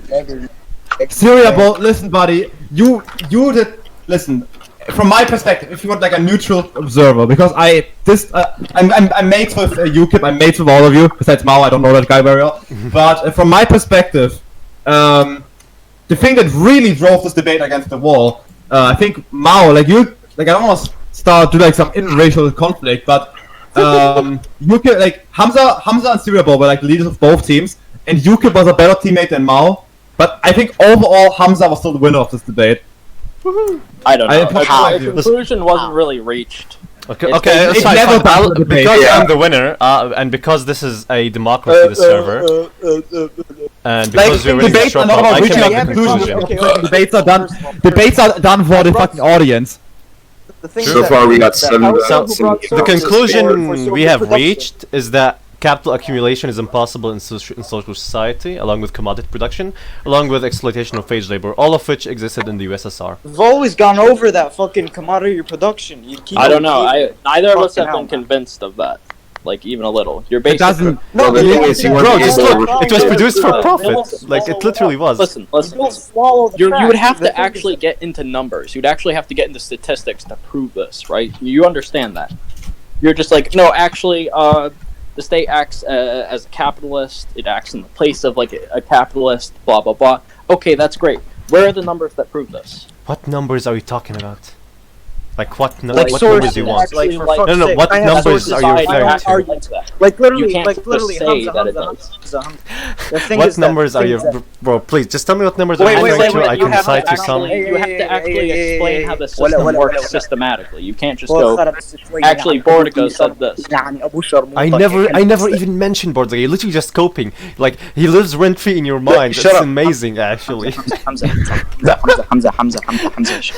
Syriabol, listen, buddy. You did listen. From my perspective, if you want like a neutral observer, because I'm mates with Uciip, I'm mates with all of you. Besides Mao, I don't know that guy very well. But from my perspective, the thing that really drove this debate against the wall, I think Mao, like you, like I don't want to start to like some interracial conflict, but Uciip, like Hamza and Syriabol were like leaders of both teams, and Uciip was a better teammate than Mao. But I think overall Hamza was still the winner of this debate. I don't know. I- A conclusion wasn't really reached. Okay, It's- okay, it's fine, never fine. about the debate. Because Yeah. I'm the winner, and because this is a democracy, the server, and because we already debates are struck not up, about I reaching can a make the conclusion. conclusion. Debates are done. Debates are done for the fucking audience. The thing So is far, that- we got that seven how votes. someone who brought The sources conclusion for we have production- reached is that capital accumulation is impossible in social society, along with commodity production, along with exploitation of wage labor, all of which existed in the USSR. We've always gone over that fucking commodity production. You keep I don't know. repeating Neither of us Fucking have been hell. convinced of that. Like even a little. You're It basically. doesn't. Well, the thing is, you weren't Bro, just able look, to- it was produced for They profit. don't Like, it literally was. Listen. Don't swallow the You would facts. have The to thing is actually get into numbers. You'd actually have to get into statistics to prove this, right? You understand that? You're just like, no, actually, the state acts as a capitalist. It acts in the place of like a capitalist. Blah blah blah. Okay, that's great. Where are the numbers that prove this? What numbers are you talking about? Like, what Like numbers sources, do you want? like, for No, fuck's no, sake, what I have numbers sources are you on referring my to? argument. That. Like literally, You can't like just literally, say Hamza, that it Hamza, does. Hamza, Hamza. The thing What is that numbers are things you... that- Bro, please, just tell me what numbers Wait, are wait, you wait, referring to. I wait, you can have cite to you some. You have to actually explain how the ولا- system ولا- works ولا- systematically. You can't just والله go. خرب شوي Actually, يعني Bordigo أبو said this. يعني أبو شرموطة I كان never بس- even mentioned Bordiga. You're literally just coping. Like, he lives rent-free in your mind. Shut That's up. amazing, actually. Hamza,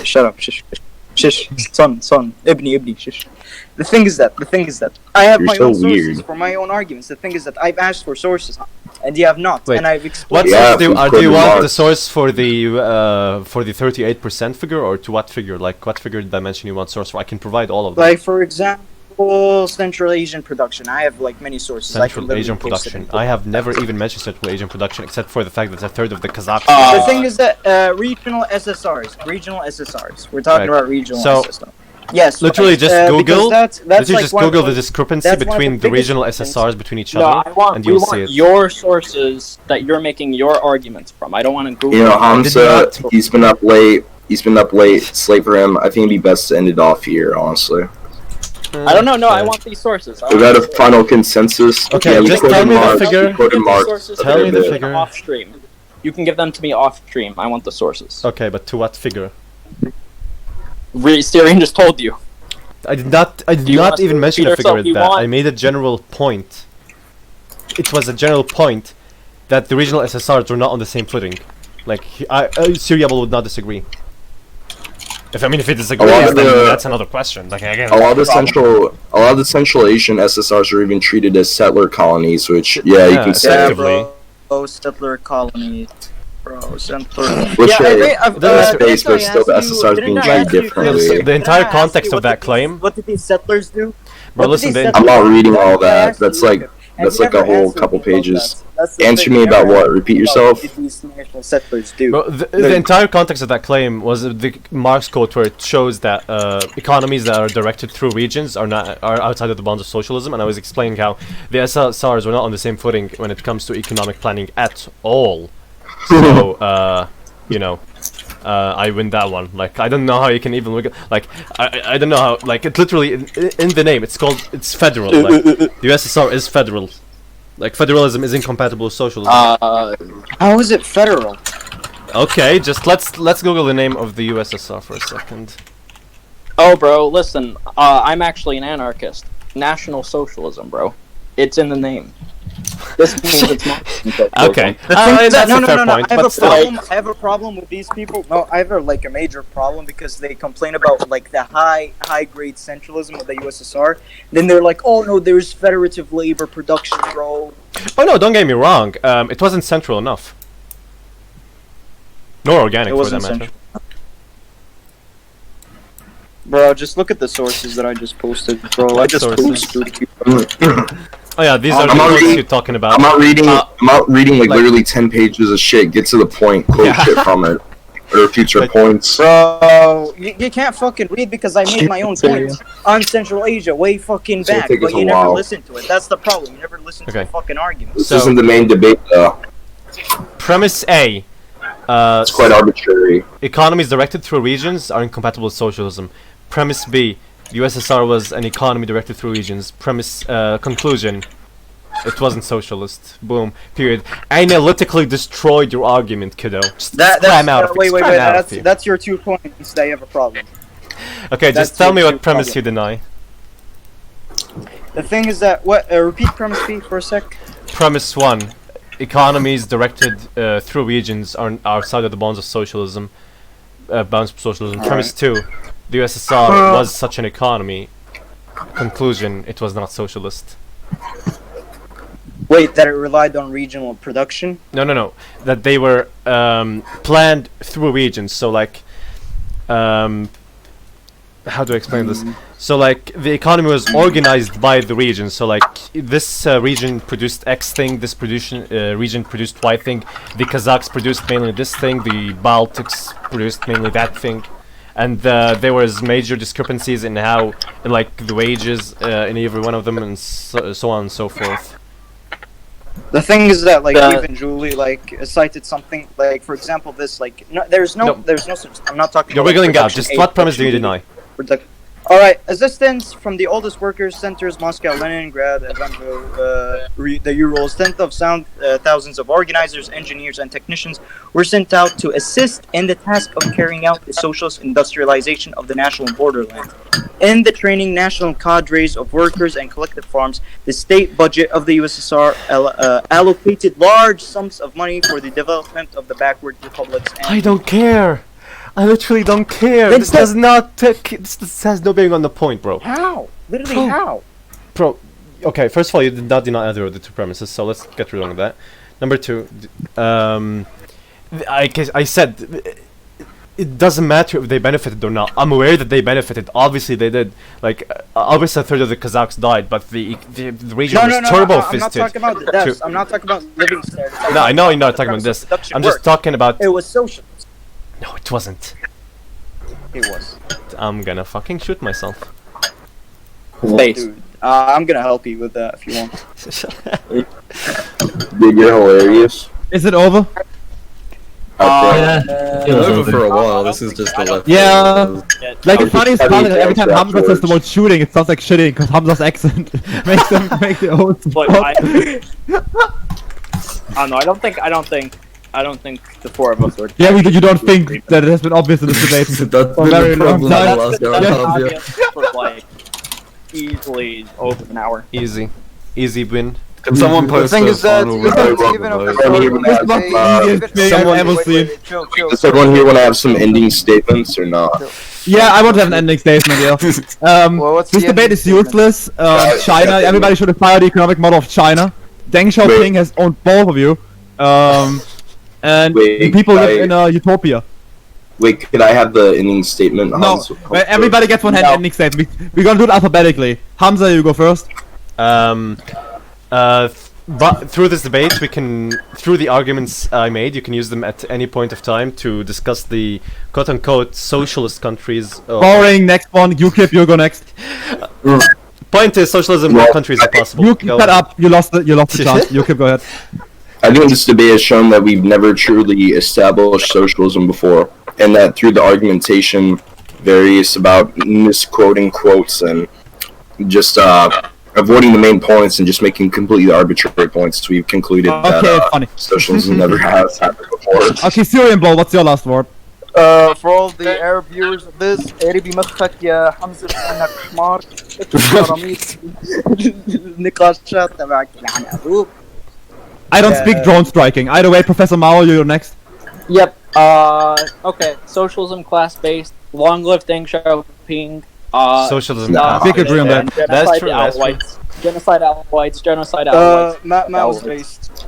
shut up, shish, son, ibni, shish. The thing is that I have You're my so own sources weird. for my own arguments. The thing is that I've asked for sources, and you have not, Wait, and I've What explained. Yeah, source do from you want Marx. the source for the 38% figure, or to what figure? Like, what figure dimension you want source for? I can provide all of them. Like for example, Central Asian production. I have like many sources. I can Central literally Asian post it production. into- I have never even mentioned Central Asian production, except for the fact that a third of the Kazakhs. The thing is that regional SSRs. We're talking Right. about regional So, SSRs. Yes, literally right, just because Google. That's Literally like just one of Google the the- discrepancy that's one of between the the biggest regional things. SSRs between each No, other, and we you'll see want it. your sources that you're making your arguments from. I don't want to Google. You know, I did Hamza, not- he's been up late. It's late for him. I think it'd be best to end it off here, honestly. I don't know. No, I want these sources. We got a final consensus. Okay, we just quoted tell me the Marx, figure. we quoted Get the Marx sources a Tell fair me the bit. figure. off stream. You can give them to me off stream. I want the sources. Okay, but to what figure? Syrian just told you. I did not you want us even to mention repeat a figure ourselves? with You that. want- I made a general point. It was a general point that the regional SSRs were not on the same footing. Like, Syriabol would not disagree. If he disagrees, lot of then the- that's another question. Like, again, A lot of the Central Asian SSRs are even treated as settler colonies, which you Yeah, can say. effectively. bro, settler colony, bro, settler. Which That's space, but still the SSRs being treated differently. The entire context of that claim. What did these settlers do? Bro, What did listen, these the I'm not reading all settlers- that. That's like a whole couple pages. Answer me about what? Repeat yourself. What did these national settlers do? Bro, the entire context of that claim was the Marx quote where it shows that economies that are directed through regions are outside of the bounds of socialism, and I was explaining how the SSRs were not on the same footing when it comes to economic planning at all. So, I win that one. Like, I don't know how you can even look at, like, I don't know how, like, it literally, in the name, it's federal. Like, the USSR is federal. Like, federalism is incompatible with socialism. How is it federal? Okay, just let's Google the name of the USSR for a second. Oh, bro, listen. I'm actually an anarchist. National Socialism, bro. It's in the name. This means it's not. Okay, That's that's a fair point, but still. I have a problem with these people. No, I have a major problem because they complain about like the high grade centralism of the USSR. Then they're like, oh no, there's federative labor production, bro. Oh no, don't get me wrong. It wasn't central enough. Nor organic, It for that wasn't matter. central. Bro, just look at the sources that I just posted, bro. I What just sources? posted. Oh yeah, these are the I'm not ones reading- you're talking about. I'm not reading. I'm not reading like like- literally 10 pages of shit. Get to the point. Quote Yeah. shit from it. Or future Like- points. Bro, you can't fucking read because I made my own points on Central Asia way fucking It's gonna back, take us but a you never while. listen to it. That's the problem. You never listen to Okay. the fucking argument. This So- isn't the main debate though. Premise A. It's quite arbitrary. Economies directed through regions are incompatible with socialism. Premise B. The USSR was an economy directed through regions. Conclusion. It wasn't socialist. Boom. Period. I analytically destroyed your argument, kiddo. Just That's scram out of it. wait. Scram out of here. That's your 2 points that you have a problem. Okay, that's just tell your me what true premise problem. you deny. The thing is that repeat premise B for a sec. Premise 1. Economies directed through regions are outside of the bounds of socialism. Premise 2. The USSR was such an economy. Conclusion, it was not socialist. Wait, that it relied on regional production? No. That they were planned through regions. So like, how do I explain this? So like, the economy was organized by the region. So like, this region produced X thing, this region produced Y thing. The Kazakhs produced mainly this thing. The Baltics produced mainly that thing. And there was major discrepancies in how, like, the wages in every one of them, and so on and so forth. The thing is that, like, even Julie, like, cited something, like, for example, this, like, there's no such, I'm not talking You're about wiggling out. Just what premise do you deny? Alright, assistance from the oldest workers' centers, Moscow, Leningrad, the Urals, tenth of sound, thousands of organizers, engineers, and technicians were sent out to assist in the task of carrying out the socialist industrialization of the national borderland. In the training national cadres of workers and collective farms, the state budget of the USSR allocated large sums of money for the development of the backward republics. And I don't care. I literally don't care. This does not. This has no bearing on the point, bro. How? Literally, how? Bro, okay. First of all, you did not deny either of the 2 premises, so let's get rid of that. Number 2, I said it doesn't matter if they benefited or not. I'm aware that they benefited. Obviously, they did. Like, obviously, a third of the Kazakhs died, but the region was turbo-fisted. I'm not talking about the deaths. I'm not talking about living standards. No, I know you're not talking about this. I'm just talking about. It was social. No, it wasn't. It was. I'm gonna fucking shoot myself. Dude, I'm gonna help you with that if you want. Dude, you're hilarious. Is it over? It was over for a while. This is just the left. Yeah. Like, the funniest part is every time Hamza says the word shooting, it sounds like shitting because Hamza's accent makes them make the old. But I don't know. I don't think the 4 of us are. Yeah, you don't think that it has been obvious in this debate That's for a been very the long problem time. the last hour and a half, yeah. For like easily over an hour. Easy win. Can someone post thing the is that final even result? if This is the easiest thing I've ever seen. Does everyone here want to have some ending statements or not? Yeah, I want to have an ending statement, yeah. This debate is useless. China, everybody should have fired the economic model of China. Deng Xiaoping has owned both of you. And the people live in a utopia. Wait, could I have the ending statement? No, everybody gets one ending statement. We're gonna do it alphabetically. Hamza, you go first. But through this debate, we can, through the arguments I made, you can use them at any point of time to discuss the quote-unquote socialist countries. Boring. Next one. Uciip, you go next. Point is, socialism in all countries are possible. You shut up. You lost the chance. Uciip, go ahead. I think this debate has shown that we've never truly established socialism before, and that through the argumentation, various about misquoting quotes and just avoiding the main points and just making completely arbitrary points, we've concluded that socialism never has happened before. Okay, Syriabol, what's your last word? For all the Arab viewers of this, قريبي مسخك يا حمزة انك حمار النقاشات تبعك يعني ابوك. I don't speak drone striking. Either way, Professor Mao, you're next. Yep. Okay. Socialism, class-based. Long live Deng Xiaoping. Socialism. Big agree on that. That's true. That's true. Genocide out whites. Genocide out whites. Mao's based.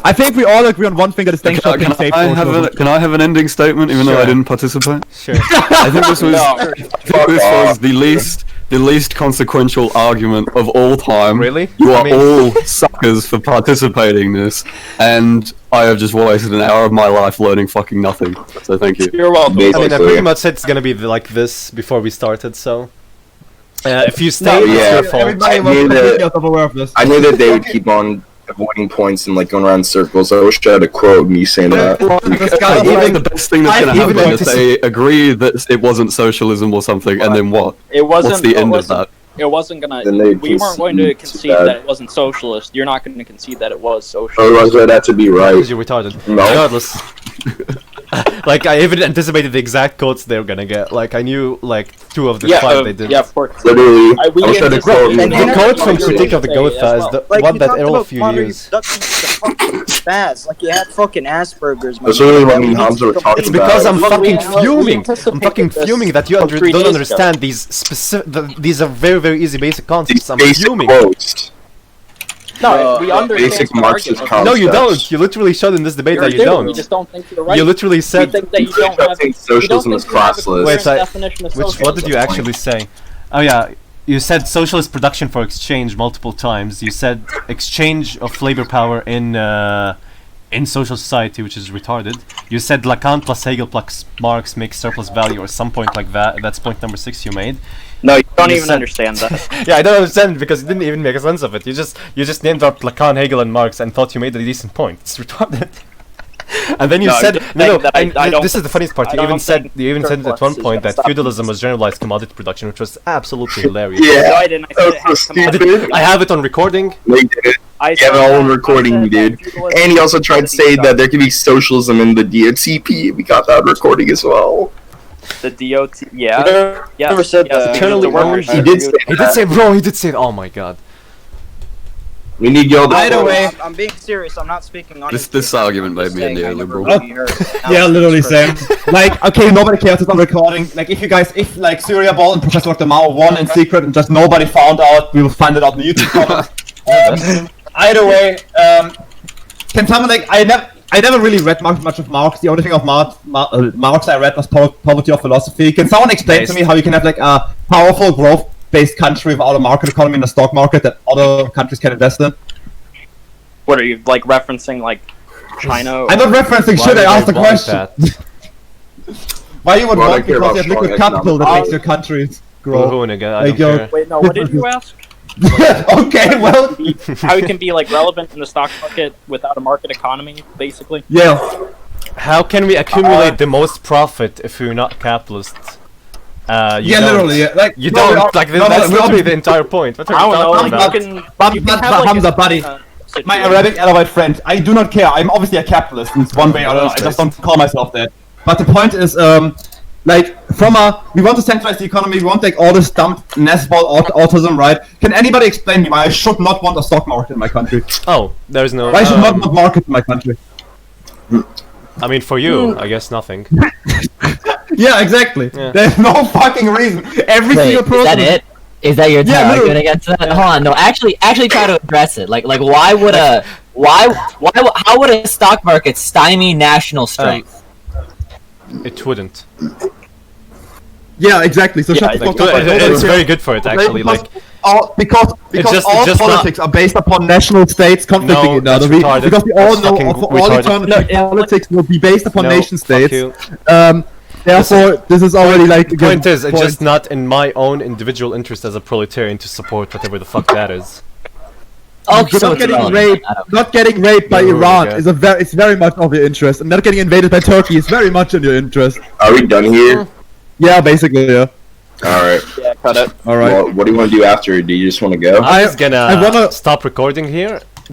I think we all agree on one thing that is Deng Xiaoping safe. Can I have an ending statement, even though I didn't participate? Sure. I think this was the least consequential argument of all time. Really? You are all suckers for participating in this, and I have just wasted an hour of my life learning fucking nothing. So thank you. You're welcome. I mean, I pretty much said it's gonna be like this before we started, so... if you stay, it's your fault. Everybody was completely aware of this. I knew that they would keep on avoiding points and like going around in circles. I wish I had a quote me saying that. Even the best thing that's gonna happen is they agree that it wasn't socialism or something, and then what? It wasn't. What's the end of that? it wasn't gonna. Then they We weren't going to concede that. that it wasn't socialist. You're not going to concede that it was socialist. Otherwise, I'd have to be right. Because you're retarded. No. Regardless. Like, I even anticipated the exact quotes they were gonna get. Like, I knew, like, 2 of the 5 they did. Yeah, of course. Literally, I we was trying to quote. The quote from Critique of the Gotha is the one that all of you use. Spaz, like you had fucking Asperger's. That's literally what me and Hamza were talking It's because about. I'm fucking fuming. I'm anticipated fucking this fuming that you from 3 don't days understand these specific. These are very, very easy basic concepts. These I'm basic fuming. quotes. No, we understand basic the Marxist argument. concepts. No, you don't. You literally showed in this debate that you We don't. just don't think you're right. You literally We said. think that you don't have. think socialism is classless. Wait, definition of what did you actually say? Oh yeah, you said socialist production for exchange multiple times. You said exchange of labor power in social society, which is retarded. You said Lacan plus Hegel plus Marx makes surplus value, or some point like that. That's point number 6 you made. No, you don't You even said- understand that. Yeah, I don't understand because you didn't even make sense of it. You just named dropped Lacan, Hegel, and Marx and thought you made a decent point. It's retarded. And then you No, said I'm just no. saying that I don't This is the funniest part. I You even don't said think at one surplus is point gonna that stop feudalism was generalized commodity production, which was absolutely hilarious. No, Yeah, I didn't. I said it that's so had stupid. I have it on recording. They did it. I You have it said all on that- recording, I you said did. that feudalism And he also tried to was say commodity that there could be socialism in the DOTP. We got that on recording as well. The DOT. Yeah. Yeah. Never said yes, that. because Eternally the workers. He did say He did that. say, bro. He did say, oh my god. We need y'all to Either way- I'm being serious. I'm not speaking on This argument made me a neoliberal. Yeah, literally same. Like, okay, nobody cares it's on recording. Like, if like Syriabol and Professor Dr.Mao won in secret and just nobody found out, we will find it out in the YouTube comments. Either way, can someone like I never really read much of Marx. The only thing of Marx I read was Poverty of Philosophy. Can someone explain to me how you can have like a powerful growth-based country without a market economy and a stock market that other countries can invest in? What are you like referencing? Like China? I'm not referencing shit. I asked the question. Why you would Well, I want care because you about have liquid strong capital that economic- makes your countries grow. I Like, don't yo- care. Wait, no. What did you ask? Okay, well, How you can be like relevant in the stock market without a market economy, basically? yeah. How can we accumulate the most profit if we're not capitalist? You Yeah, don't. literally, yeah. Like, You no, don't. we all- Like, no, no, that's we all- literally the entire point. What are I you don't know. talking Like, about? you can. But you can have, like, Hamza, a- buddy, a my situation. Arabic Alawite friend, I do not care. I'm obviously a capitalist in one way or another. I just don't call myself that. But the point is, like, we want to centralize the economy. We want like all this dumb nesball autism, right? Can anybody explain me why I should not want a stock market in my country? Oh, there's no. Why I should not want market in my country? I mean, for you, I guess nothing. Yeah, exactly. Yeah. There's no fucking reason. Every Wait, single person. is that it? Is that your Yeah, argument literally. against that? Hold on, no. Actually, try to address it. Like, why would how would a stock market stymie national strength? It wouldn't. Yeah, exactly. So shut the Like, fuck up. it's very good for it, actually. Like, Because just- all just politics are based upon national states conflicting No, in another. that's retarded. Because we all That's know fucking for all retarded. eternity politics will be based upon no, nation fuck states. you. Therefore, this is already like a Point good is, it's just not in my own individual interest as a proletarian to support whatever the fuck that is. Oh, You're so not it's getting irrelevant. raped. I don't- Not getting raped by No, Iran okay. is it's very much of your interest, and not getting invaded by Turkey is very much in your interest. Are we done here? Yeah, basically, yeah. Alright. Yeah, cut it. All right. Well, what do you want to do after? Do you just want to go? I'm just gonna I wanna- stop recording here